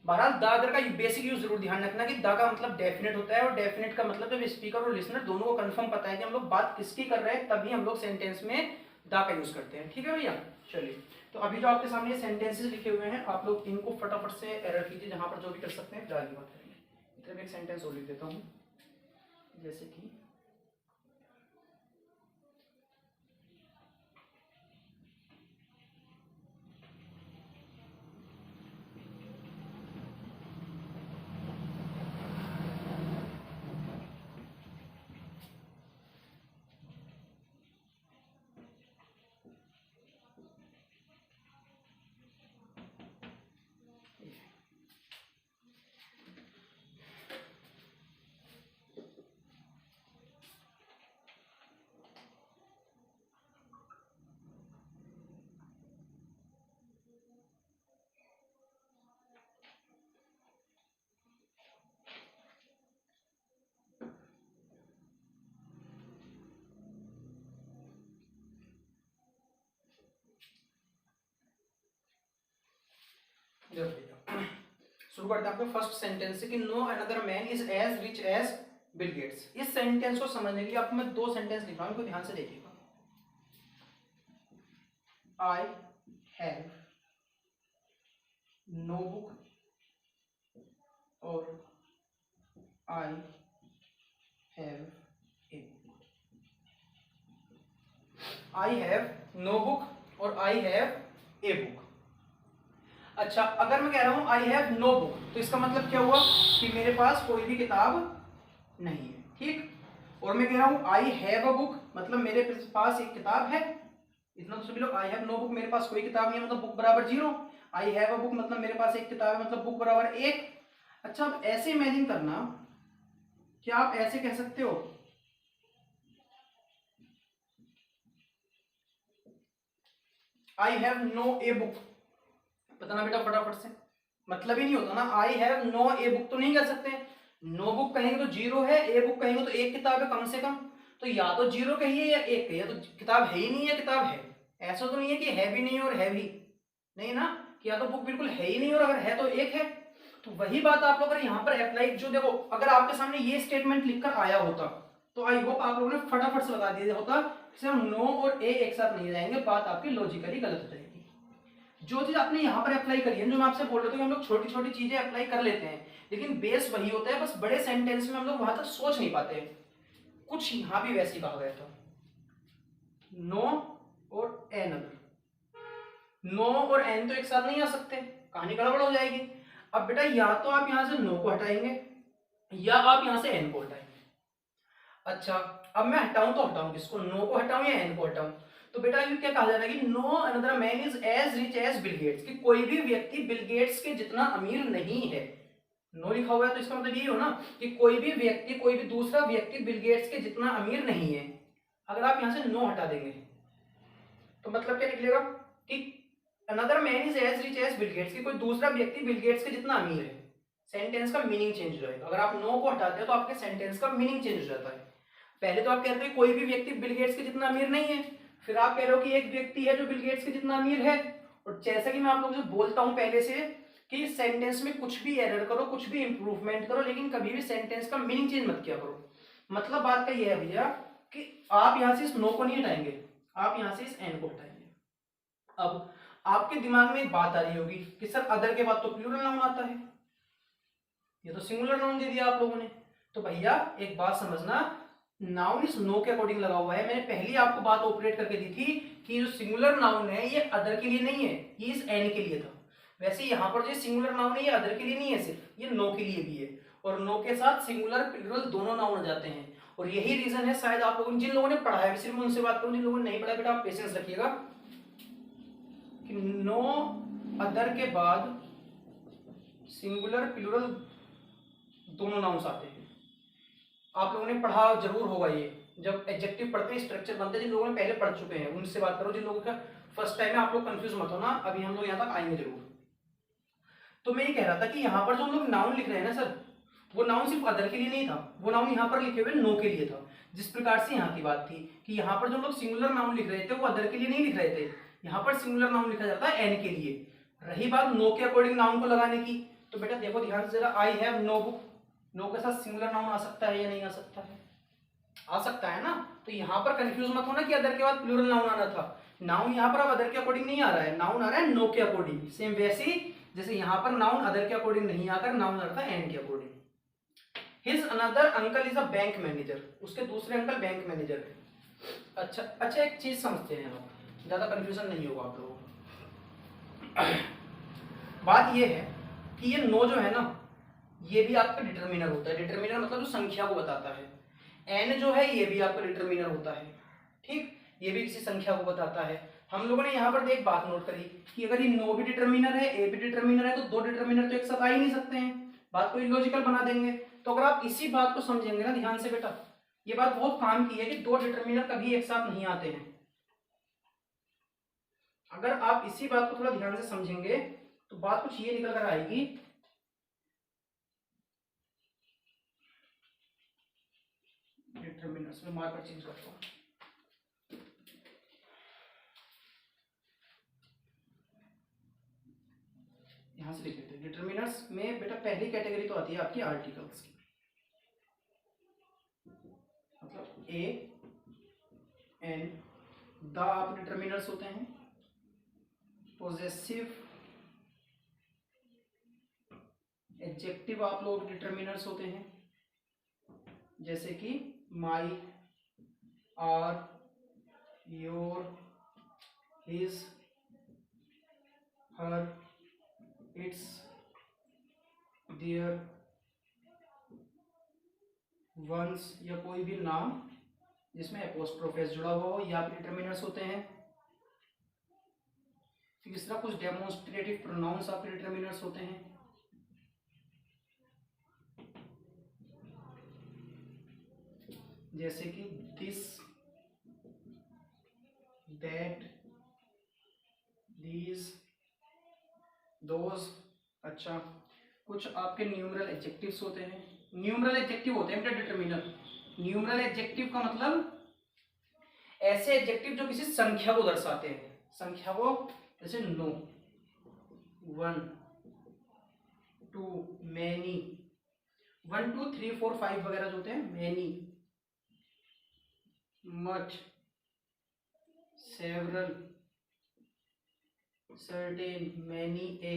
[SPEAKER 1] बहरहाल दादर का बेसिक यूज जरूर ध्यान रखना कि दा का मतलब डेफिनेट होता है, और डेफिनेट का मतलब जब स्पीकर और लिसनर दोनों को कंफर्म पता है कि हम लोग बात किसकी कर रहे हैं तभी हम लोग सेंटेंस में दा का यूज करते हैं। ठीक है भैया, चलिए तो अभी जो आपके सामने सेंटेंसेस लिखे हुए हैं आप लोग इनको फटाफट से एरर कीजिए, जहां पर जो भी कर सकते हैं फिर आगे बात करेंगे। इधर में एक सेंटेंस और लिख देता हूँ, जैसे कि शुरू करते हैं आपके फर्स्ट सेंटेंस से कि no another man is as rich as Bill Gates. इस सेंटेंस को समझने के लिए आपको मैं दो सेंटेंस लिख रहा हूं, इनको ध्यान से देखिएगा। आई हैव नो बुक और I have a book. I have no book और आई हैव ए बुक। अच्छा, अगर मैं कह रहा हूं आई हैव नो बुक तो इसका मतलब क्या हुआ कि मेरे पास कोई भी किताब नहीं है, ठीक। और मैं कह रहा हूं आई हैव अ बुक मतलब मेरे पास एक किताब है। इतना तो सभी लोग, आई हैव नो बुक मेरे पास कोई किताब नहीं है मतलब बुक बराबर 0। आई हैव अ बुक मतलब मेरे पास एक किताब है मतलब बुक बराबर 1। अच्छा, अब ऐसे इमेजिन करना, क्या आप ऐसे कह सकते हो I have no a book? बताना बेटा फटाफट से, मतलब ही नहीं होता ना। I have no a book तो नहीं कर सकते। नो बुक कहेंगे तो 0 है, ए बुक कहेंगे तो एक किताब है कम से कम। तो या तो 0 कहिए या 1 कहिए, तो किताब है ही नहीं है किताब है। ऐसा तो नहीं है कि है भी नहीं और है भी नहीं ना, कि या तो बुक बिल्कुल है ही नहीं और अगर है तो 1 है। तो वही बात आप लोग अगर यहाँ पर अप्लाई, जो देखो अगर आपके सामने ये स्टेटमेंट लिखकर आया होता तो आई होप आप लोगों ने फटाफट से बता दिया होता, सिर्फ नो और ए एक साथ नहीं जाएंगे, बात आपकी लॉजिकली गलत हो जाएगी। जो चीज आपने यहाँ पर अप्लाई करी है, जो मैं आपसे बोल रहा था कि हम लोग छोटी छोटी चीजें अप्लाई कर लेते हैं लेकिन बेस वही होता है, बस बड़े सेंटेंस में हम लोग वहां तक सोच नहीं पाते। कुछ यहाँ भी वैसे ही कहा गया था, नो और एन। अदर नो और एन तो एक साथ नहीं आ सकते, कहानी गड़बड़ हो जाएगी। अब बेटा या तो आप यहां से नो को हटाएंगे या आप यहां से एन को हटाएंगे। अच्छा, अब मैं हटाऊं तो हटाऊं किसको, नो को हटाऊं या एन को हटाऊं? तो बेटा ये क्या कहा जा रहा है कि no another man is as rich as Bill Gates, कि कोई भी व्यक्ति बिल गेट्स के जितना अमीर नहीं है। नो लिखा हुआ है तो इसका मतलब यही हो ना कि कोई भी व्यक्ति, कोई भी दूसरा व्यक्ति बिल गेट्स के जितना अमीर नहीं है। अगर आप यहां से नो हटा देंगे तो मतलब क्या निकलेगा कि another man is as rich as Bill Gates, कि कोई दूसरा व्यक्ति बिल गेट्स के जितना अमीर है। सेंटेंस का मीनिंग चेंज हो जाएगा। अगर आप नो को हटाते हो तो आपके सेंटेंस का मीनिंग चेंज हो जाता है। पहले तो आप कह रहे हो कोई भी व्यक्ति बिल गेट्स के जितना अमीर नहीं है, फिर आप कह रहे हो कि एक व्यक्ति है जो बिल गेट्स के जितना अमीर है। और जैसा कि मैं आप लोगों से बोलता हूं पहले से कि सेंटेंस में कुछ भी एरर करो, कुछ भी इंप्रूवमेंट करो, लेकिन कभी भी सेंटेंस का मीनिंग चेंज मत किया करो। मतलब बात का यह है भैया कि आप यहां से इस नो को नहीं हटाएंगे, आप यहां से इस एन को हटाएंगे। अब आपके दिमाग में एक बात आ रही होगी कि सर अदर के बाद तो प्लूरल नाउन आता है, ये तो सिंगुलर नाउन दे दिया आप लोगों ने। तो भैया एक बात समझना, नाउन इस नो के अकॉर्डिंग लगा हुआ है। मैंने पहले आपको बात ऑपरेट करके दी थी कि जो सिंगुलर नाउन है ये अदर के लिए नहीं है, ये इस एन के लिए था। वैसे यहाँ पर जो सिंगुलर नाउन है ये अदर के लिए नहीं है, सिर्फ ये नो के लिए भी है। और नो के साथ सिंगुलर प्लूरल दोनों नाउन आ जाते हैं। और यही रीजन है शायद आप लोगों ने, जिन लोगों ने पढ़ा है, सिर्फ उनसे बात करूं, जिन लोगों ने नहीं पढ़ा बेटा आप पेशेंस रखिएगा कि नो अदर के बाद सिंगुलर प्लूरल दोनों नाउन्स आते हैं। आप लोगों ने पढ़ा जरूर होगा, ये जब एडजेक्टिव पढ़ते हैं स्ट्रक्चर बनते हैं, जिन लोगों ने पहले पढ़ चुके हैं उनसे बात करो, जिन लोगों का फर्स्ट टाइम है आप लोग कंफ्यूज मत हो ना, अभी हम लोग यहाँ तक आएंगे जरूर। तो मैं ये कह रहा था कि यहाँ पर जो हम लोग नाउन लिख रहे हैं ना सर, वो नाउन सिर्फ अदर के लिए नहीं था, वो नाउन यहाँ पर लिखे हुए नो के लिए था। जिस प्रकार से यहाँ की बात थी कि यहाँ पर जो हम लोग सिंगुलर नाउन लिख रहे थे वो अदर के लिए नहीं लिख रहे थे, यहाँ पर सिंगुलर नाउन लिखा जाता है एन के लिए। रही बात नो के अकॉर्डिंग नाउन को लगाने की, तो बेटा देखो ध्यान से जरा, I have no book, no के साथ सिंगुलर नाउन आ सकता है या नहीं आ सकता है? आ सकता है ना। तो यहाँ पर कंफ्यूज मत होना कि अदर के बाद प्लूरल नाउन आना था। नाउन यहाँ पर अब अदर के अकॉर्डिंग नहीं आ रहा है, नाउन आ रहा है नो के अकॉर्डिंग। सेम वैसे ही जैसे यहाँ पर नाउन अदर के अकॉर्डिंग नहीं आकर नाउन आता है एन के according. His another uncle is a bank manager, उसके दूसरे अंकल बैंक मैनेजर है। अच्छा अच्छा, एक चीज समझते हैं आप, ज्यादा कंफ्यूजन नहीं होगा आप लोगों को। बात ये है कि ये नो जो है ना, ये भी आपका डिटर्मिनर होता है। डिटर्मिनर मतलब जो संख्या को बताता है। एन जो है ये भी आपका डिटर्मिनर होता है, ठीक, ये भी किसी संख्या को बताता है। हम लोगों ने यहाँ पर एक बात नोट करी कि अगर ये नो भी डिटर्मिनर है, ए भी डिटर्मिनर है, तो दो डिटर्मिनर तो एक साथ आ ही नहीं सकते हैं, बात को इलॉजिकल बना देंगे। तो अगर आप इसी बात को समझेंगे ना ध्यान से बेटा, ये बात बहुत काम की है कि दो डिटर्मिनर कभी एक साथ नहीं आते हैं। अगर आप इसी बात को थोड़ा ध्यान से समझेंगे तो बात कुछ ये निकल कर आएगी, डिटर्मिनर्स में मार्कर चेंज करता हूं। यहाँ से लिख लेते हैं। डिटर्मिनर्स में बेटा पहली कैटेगरी तो आती है आपकी आर्टिकल्स की, मतलब ए एन द आप डिटर्मिनर्स होते हैं। पोजेसिव एडजेक्टिव आप लोग डिटर्मिनर्स होते हैं, जैसे कि my, our, your, his, her, its, their, one's या कोई भी नाम जिसमें एपोस्ट्रोफेस जुड़ा हुआ हो, या डिटर्मिनर्स होते हैं। तीसरा कुछ डेमोन्स्ट्रेटिव प्रोनाउंस आपके डिटर्मिनर्स होते हैं, जैसे कि दिस, दैट, दीज, दोज। अच्छा, कुछ आपके न्यूमरल एडजेक्टिव्स होते हैं। न्यूमरल एडजेक्टिव होते हैं बेटा डिटर्मिनर। न्यूमरल एडजेक्टिव का मतलब ऐसे एडजेक्टिव जो किसी संख्या को दर्शाते हैं, संख्या को, जैसे नो, 1, 2, मैनी, 1 2 3 4 5 वगैरह जो होते हैं, many, much, several, certain, many, A,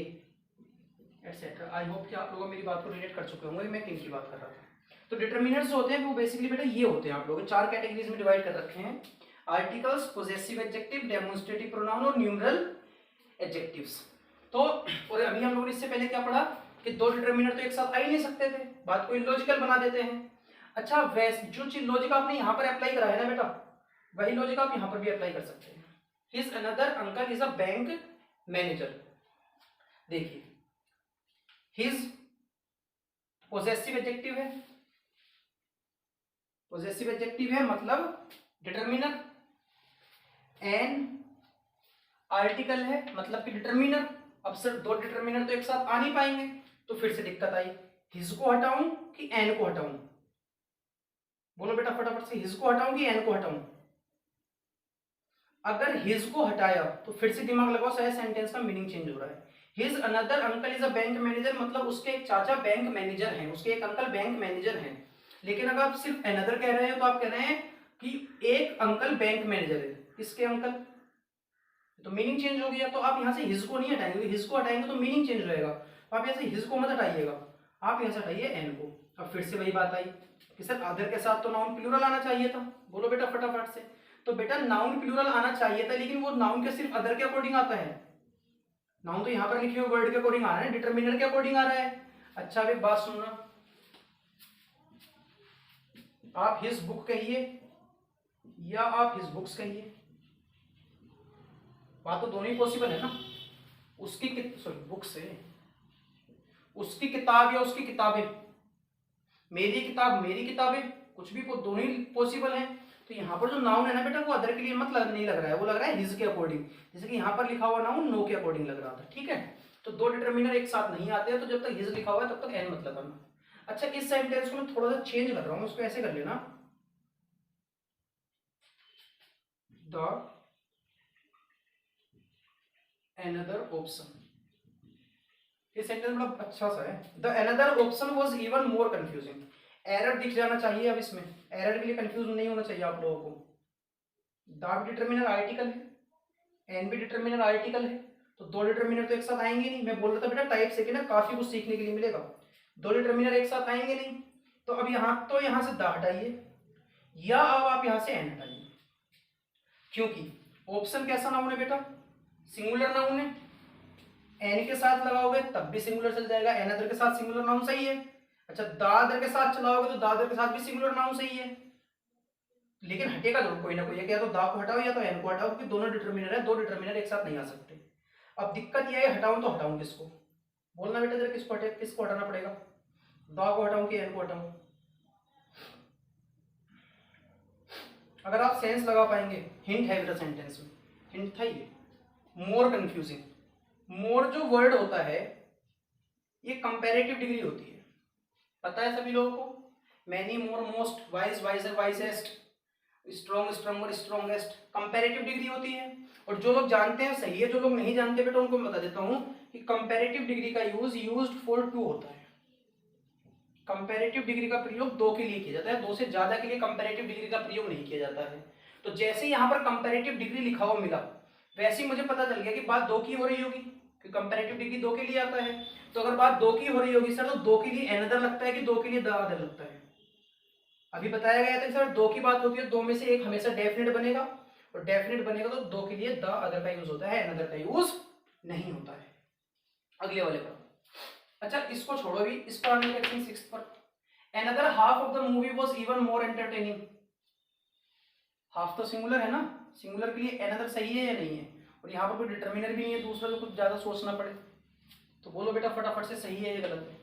[SPEAKER 1] etcetera. I hope कि आप लोग मेरी बात को रिलेट कर चुके होंगे मैं किन की बात कर रहा था। तो डिटर्मिनर्स जो होते हैं वो बेसिकली बेटा ये होते हैं, आप लोग चार कैटेगरीज में डिवाइड कर रखे हैं। Articles, possessive adjective, demonstrative pronoun और न्यूमरल एडजेक्टिव्स। तो और अभी हम लोग इससे पहले क्या पढ़ा कि दो डिटर्मिनर तो एक साथ आ ही नहीं सकते थे, बात को इलॉजिकल बना देते हैं। अच्छा, वैसे जो चीज लॉजिक आपने यहाँ पर अप्लाई करा है ना बेटा, वही लॉजिक आप यहाँ पर भी अप्लाई कर सकते हैं। His another uncle is a bank manager. देखिए, हिज पोजेसिव एडजेक्टिव है, पोजेसिव एडजेक्टिव है मतलब डिटर्मिनर। एन आर्टिकल है मतलब कि डिटर्मिनर। अब सिर्फ दो डिटर्मिनर तो एक साथ आ नहीं पाएंगे, तो फिर से दिक्कत आई, हिज को हटाऊं कि एन को हटाऊं? बोलो बेटा फटाफट से, हिज को हटाऊं कि एन को हटाऊं? अगर हिज को हटाया तो फिर से दिमाग लगाओ, शायद सेंटेंस का मीनिंग चेंज हो रहा है। His another uncle is a bank manager मतलब उसके एक चाचा बैंक मैनेजर हैं, उसके एक अंकल बैंक मैनेजर हैं। लेकिन अगर आप सिर्फ अनदर कह रहे हैं तो आप कह रहे हैं कि एक अंकल बैंक मैनेजर है। किसके अंकल? तो मीनिंग चेंज हो गया। तो आप यहाँ से हिज को नहीं हटाएंगे, हिज को हटाएंगे तो मीनिंग चेंज रहेगा। तो आप यहाँ से हिज को मत हटाइएगा, आप यहाँ से हटाइए एन को। अब फिर से वही बात आई कि सर अदर के साथ तो नाउन प्लूरल आना चाहिए था। बोलो बेटा फटाफट से। तो बेटा नाउन प्लूरल आना चाहिए था, लेकिन वो नाउन के सिर्फ अदर के अकॉर्डिंग आता है। नाउन तो यहाँ पर लिखे हुए वर्ड के अकॉर्डिंग आ रहा है, डिटर्मिनर के अकॉर्डिंग आ रहा है। अच्छा अभी बात सुनना, आप हिज बुक कहिए या आप हिज बुक्स कहिए, बात तो दोनों ही पॉसिबल है ना। उसकी बुक से उसकी किताब या उसकी किताबें, मेरी किताब मेरी किताबें, कुछ भी दोनों ही पॉसिबल है। तो यहाँ पर जो नाउन है ना बेटा वो अदर के लिए मतलब नहीं लग रहा है, वो लग रहा है हिज के अकॉर्डिंग। जैसे कि यहाँ पर लिखा हुआ नाउन नो के अकॉर्डिंग लग रहा था, ठीक है। तो दो डिटर्मिनर एक साथ नहीं आते हैं, तो जब तक हिज लिखा हुआ है तब तक एन मत लगाना। अच्छा, इस सेंटेंस को मैं थोड़ा सा चेंज कर रहा हूँ, उसको ऐसे कर लेना, द अनदर ऑप्शन। ये सेंटेंस बड़ा अच्छा सा है। The another option was even more confusing. Error दिख जाना चाहिए अब इसमें, एरर के लिए कंफ्यूज नहीं होना चाहिए आप लोगों को। द डिटर्मिनर आर्टिकल है, एन भी डिटर्मिनर आर्टिकल है, तो दो डिटर्मिनर तो एक साथ आएंगे नहीं। मैं बोल रहा था बेटा टाइप से कि ना काफी कुछ सीखने के लिए मिलेगा। दो डिटर्मिनर एक साथ आएंगे नहीं, तो अब यहाँ से द हटाइए या अब आप यहाँ से एन हटाइए, क्योंकि ऑप्शन कैसा नाउन है बेटा? सिंगुलर नाउन है। एन के साथ लगाओगे तब भी सिंगुलर चल जाएगा, एन अदर के साथ सिंगुलर नाउन सही है। अच्छा, दादर के साथ चलाओगे तो दादर के साथ भी सिंगुलर नाउन सही है, लेकिन हटेगा जरूर कोई ना कोई, या तो दा को हटाओ या तो एन को हटाओ, क्योंकि दोनों डिटर्मिनर है, दो डिटर्मिनर एक साथ नहीं आ सकते। अब दिक्कत यह है, हटाऊं तो हटाऊं किसको? बोलना बेटा जरा, किसको हटाना पड़ेगा? दा को हटाऊं कि एन को हटाऊं? अगर आप सेंस लगा पाएंगे, हिंट है बेटा सेंटेंस में, हिंट था ये, मोर कंफ्यूजिंग। मोर जो वर्ड होता है ये कंपैरेटिव डिग्री होती है, पता है सभी लोगों को। Many, more, most, wise, wiser, wisest. Strong, stronger, strongest comparative degree होती है। और जो लोग जानते हैं सही है, जो लोग नहीं जानते बेटा उनको मैं बता देता हूँ कि कंपैरेटिव डिग्री का यूज यूज्ड फॉर टू होता है। कंपैरेटिव डिग्री का प्रयोग दो के लिए किया जाता है, दो से ज्यादा के लिए कंपैरेटिव डिग्री का प्रयोग नहीं किया जाता है। तो जैसे यहाँ पर कंपैरेटिव डिग्री लिखा हुआ मिला, वैसे ही मुझे पता चल गया कि बात दो की हो रही होगी, कि कंपैरेटिव डिग्री दो के लिए आता है। तो अगर बात दो की हो रही होगी सर, तो दो के लिए अनदर लगता है कि दो के लिए द अदर लगता है? अभी बताया गया था सर दो की बात होती है, दो में से एक हमेशा डेफिनेट बनेगा, और डेफिनेट बनेगा तो दो के लिए द अदर का यूज होता है, अनदर का यूज नहीं होता है। अगले वाले पर, अच्छा इसको छोड़ो अभी, इस पर आने लगते हैं 6 पर। Another half of the movie was even more entertaining. Half तो सिंगुलर है ना, सिंगुलर के लिए another सही है या नहीं है? और यहाँ पर कोई डिटर्मिनर भी नहीं है दूसरा, तो कुछ ज्यादा सोचना पड़े तो बोलो बेटा फटाफट से सही है या गलत है?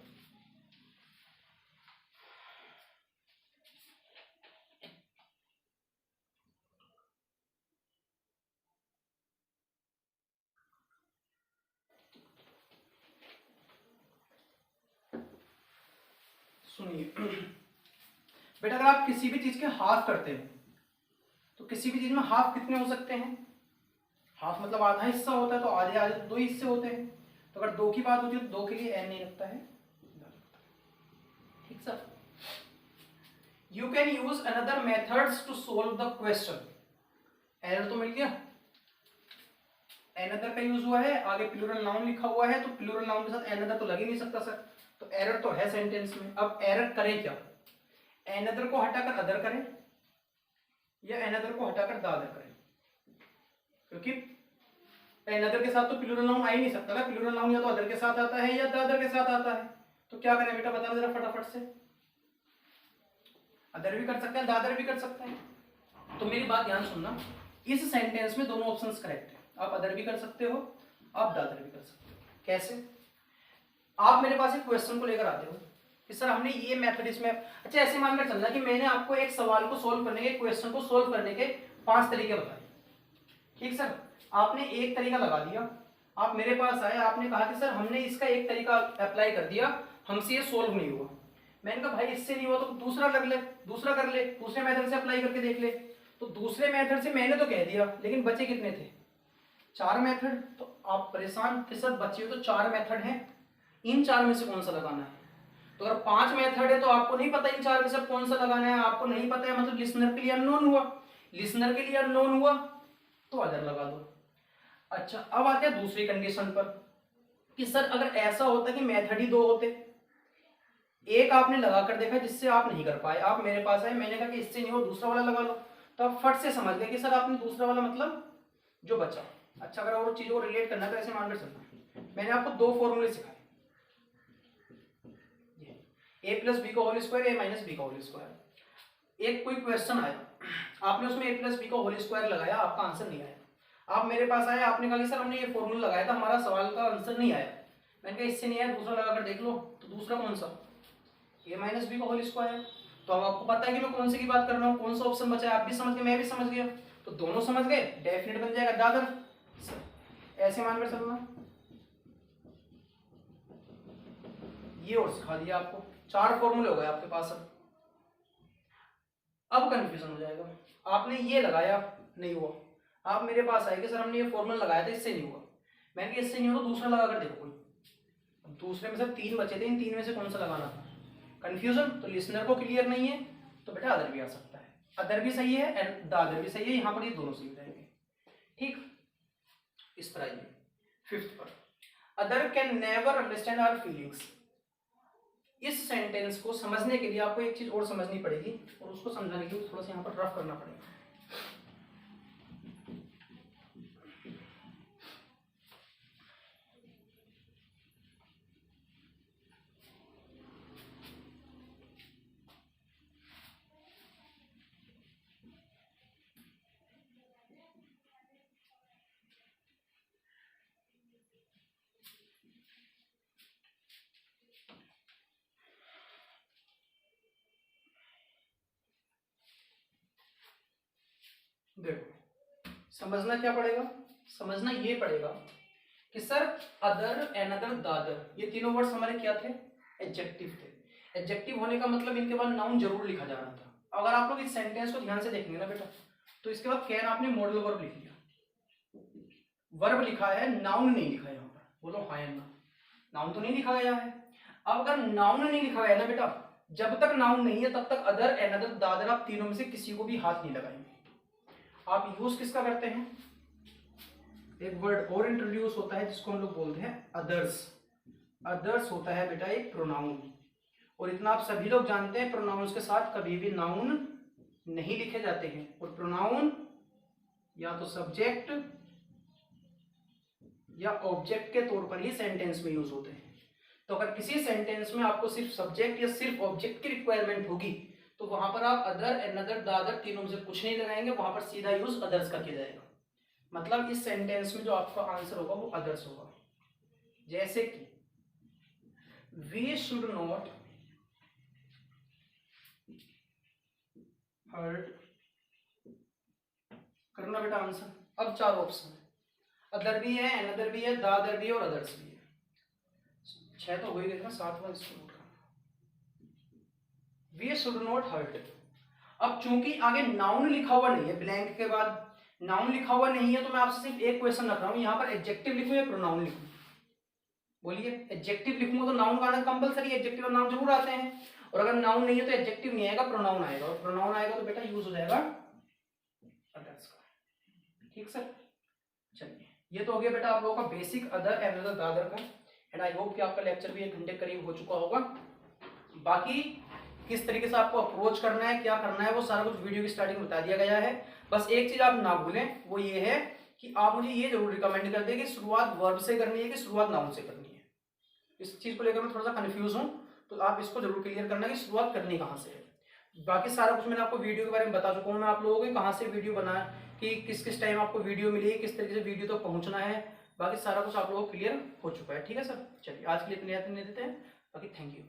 [SPEAKER 1] सुनिए बेटा, अगर आप किसी भी चीज के हाफ करते हैं तो किसी भी चीज में हाफ कितने हो सकते हैं? हाफ मतलब आधा हिस्सा होता है, तो आधे आधे तो दो हिस्से होते हैं। तो अगर दो की बात होती है तो दो के लिए एन नहीं लगता है, ठीक sir. You can use another methods to solve the question. Error तो मिल गया, अनदर का यूज हुआ है, आगे प्लूरल नाउन लिखा हुआ है, तो प्लूरल नाउन के साथ अनदर तो लग ही नहीं सकता सर, तो एरर तो है सेंटेंस में। अब एरर करें क्या? अनदर को हटाकर अदर करें या अनदर को हटाकर द अदर करें? क्योंकि अनदर के साथ तो प्लूरल नाउन आ ही नहीं सकता ना, प्लूरल नाउन या तो अदर के साथ आता है या द अदर के साथ आता है। तो क्या करें बेटा, बताना जरा फटाफट से। अदर भी कर सकते हैं, द अदर भी कर सकते हैं। तो मेरी बात ध्यान सुनना, इस सेंटेंस में दोनों ऑप्शंस करेक्ट है। आप अदर भी कर सकते हो, आप द अदर भी कर सकते हो। कैसे? आप मेरे पास एक क्वेश्चन को लेकर आते हो कि सर हमने ये मेथड इसमें, अच्छा ऐसे मानकर चलना कि मैंने आपको एक सवाल को सोल्व करने के, क्वेश्चन को सोल्व करने के 5 तरीके बताए, ठीक सर। आपने एक तरीका लगा दिया, आप मेरे पास आए, आपने कहा कि सर हमने इसका एक तरीका अप्लाई कर दिया, हमसे ये सोल्व नहीं हुआ। मैंने कहा भाई इससे नहीं हुआ तो दूसरा लग ले, दूसरा कर ले, दूसरे मेथड से अप्लाई करके देख ले। तो दूसरे मेथड से मैंने तो कह दिया, लेकिन बचे कितने थे? 4 मेथड। तो आप परेशान कि सर बचे तो 4 मेथड हैं, इन 4 में से कौन सा लगाना है? तो अगर 5 मेथड है तो आपको नहीं पता इन 4 में से कौन सा लगाना है, आपको नहीं पता है, मतलब लिसनर के लिए अननोन हुआ, लिसनर के लिए अननोन हुआ, तो अदर लगा दो। अच्छा अब आते हैं दूसरी कंडीशन पर कि सर अगर ऐसा होता कि मेथड ही 2 होते, एक आपने लगा कर देखा जिससे आप नहीं कर पाए, आप मेरे पास आए, मैंने कहा कि इससे नहीं हो दूसरा वाला लगा लो, तो आप फट से समझ गए कि सर आपने दूसरा वाला मतलब जो बचा। अच्छा अगर और चीजों को रिलेट करना है तो ऐसे मानकर चलना, मैंने आपको 2 फॉर्मूले सिखाए, ए प्लस बी का होल स्क्वायर, ए माइनस बी का होल स्क्वायर। एक कोई क्वेश्चन आया, आपने उसमें ए प्लस बी का होल स्क्वायर लगाया, आपका आंसर नहीं आया, आप मेरे पास आए, आपने कहा कि सर हमने ये फॉर्मूला लगाया था, हमारा सवाल का आंसर नहीं आया। मैंने कहा इससे नहीं आया, दूसरा लगाकर देख लो। तो दूसरा कौन सा? ए माइनस बी का होल स्क्वायर। तो अब आपको पता है कि मैं कौन से की बात कर रहा हूँ, कौन सा ऑप्शन बचा है, आप भी समझ गए, मैं भी समझ गया, तो दोनों समझ गए, डेफिनेट बन जाएगा दादर। ऐसे मानकर चलना, ये और सिखा दिया आपको, 4 फॉर्मूले हो गए आपके पास। अब कंफ्यूजन हो जाएगा, आपने ये लगाया नहीं हुआ, आप मेरे पास आए कि सर हमने ये फॉर्मूला लगाया था इससे नहीं हुआ, मैंने कहा इससे नहीं हुआ तो दूसरा लगा कर देखो कोई। दूसरे में से 3 बचे थे, इन 3 में से कौन सा लगाना था? कंफ्यूजन, तो लिसनर को क्लियर नहीं है तो बेटा अदर भी आ सकता है, अदर भी सही है एंड द अदर भी सही है, यहाँ पर ये दोनों सही रहेंगे, ठीक। इस पर आइए 5th पर, other can never understand our feelings. इस सेंटेंस को समझने के लिए आपको एक चीज और समझनी पड़ेगी, और उसको समझाने के लिए थोड़ा सा यहाँ पर रफ करना पड़ेगा। देखो समझना क्या पड़ेगा, समझना ये पड़ेगा कि सर अदर, अनदर, दादर, ये तीनों वर्ड्स हमारे क्या थे? एडजेक्टिव थे। एडजेक्टिव होने का मतलब इनके बाद नाउन जरूर लिखा जाना था, अगर आप लोग इस सेंटेंस को ध्यान से देखेंगे ना बेटा, तो इसके बाद कैन आपने मॉडल वर्ब लिख लिया, वर्ब लिखा है, नाउन नहीं लिखा है यहाँ पर। बोलो हाँ या ना, नाउन तो नहीं लिखा गया है। अब अगर नाउन नहीं लिखा गया ना बेटा, जब तक नाउन नहीं है तब तक अदर, एनदर, दादर, आप तीनों में से किसी को भी हाथ नहीं लगाएंगे। आप यूज किसका करते हैं? एक वर्ड और इंट्रोड्यूस होता है जिसको हम लोग बोलते हैं अदर्स। अदर्स होता है बेटा एक प्रोनाउन, और इतना आप सभी लोग जानते हैं प्रोनाउंस के साथ कभी भी नाउन नहीं लिखे जाते हैं, और प्रोनाउन या तो सब्जेक्ट या ऑब्जेक्ट के तौर पर ही सेंटेंस में यूज होते हैं। तो अगर किसी सेंटेंस में आपको सिर्फ सब्जेक्ट या सिर्फ ऑब्जेक्ट की रिक्वायरमेंट होगी तो वहां पर आप अदर, एनदर, द अदर तीनों में से कुछ नहीं लगाएंगे, वहां पर सीधा यूज अदर्स का किया जाएगा। मतलब इस सेंटेंस में जो आपका आंसर होगा वो अदर्स होगा। जैसे कि वी शुड नॉट हर्ट, करना बेटा आंसर। अब 4 ऑप्शन है, अदर भी है, एनदर भी है, द अदर भी है और अदर्स भी है। 6 तो हो ही गए ना, 7वां इसको नोट करना, वी शुड नॉट हर्ट। अब चूंकि आगे नाउन लिखा हुआ नहीं है, ब्लैंक के बाद नाउन लिखा हुआ नहीं है, तो मैं आपसे सिर्फ एक क्वेश्चन रख रहा हूं, यहाँ पर एडजेक्टिव लिखूं या प्रोनाउन लिखूं? बोलिए, एडजेक्टिव लिखूंगा तो नाउन का आना कंपलसरी, एडजेक्टिव और नाउन जरूर आते हैं, और अगर नाउन नहीं है तो एडजेक्टिव नहीं आएगा, प्रोनाउन आएगा, और प्रोनाउन आएगा तो बेटा यूज हो जाएगा अदर्स का। ठीक सर, चलिए ये तो हो गया बेटा आप लोगों का बेसिक अदर, एनदर, दादर का। एंड आई होप कि आपका लेक्चर भी 1 घंटे करीब हो चुका होगा। बाकी किस तरीके से आपको अप्रोच करना है, क्या करना है, वो सारा कुछ वीडियो की स्टार्टिंग में बता दिया गया है। बस एक चीज आप ना भूलें, वो ये है कि आप मुझे ये जरूर रिकमेंड कर दें कि शुरुआत वर्ब से करनी है कि शुरुआत नाउन से करनी है। इस चीज को लेकर मैं थोड़ा सा कंफ्यूज हूं, तो आप इसको जरूर क्लियर करना कि शुरुआत करनी कहाँ से है। बाकी सारा कुछ मैंने आपको वीडियो के बारे में बता चुका हूँ मैं आप लोगों को, कहाँ से वीडियो बनाए, कि किस किस टाइम आपको वीडियो मिलेगी, किस तरीके से वीडियो तक पहुंचना है, बाकी सारा कुछ आप लोगों को क्लियर हो चुका है। ठीक है सर, चलिए आज के लिए इतने देते हैं, बाकी थैंक यू।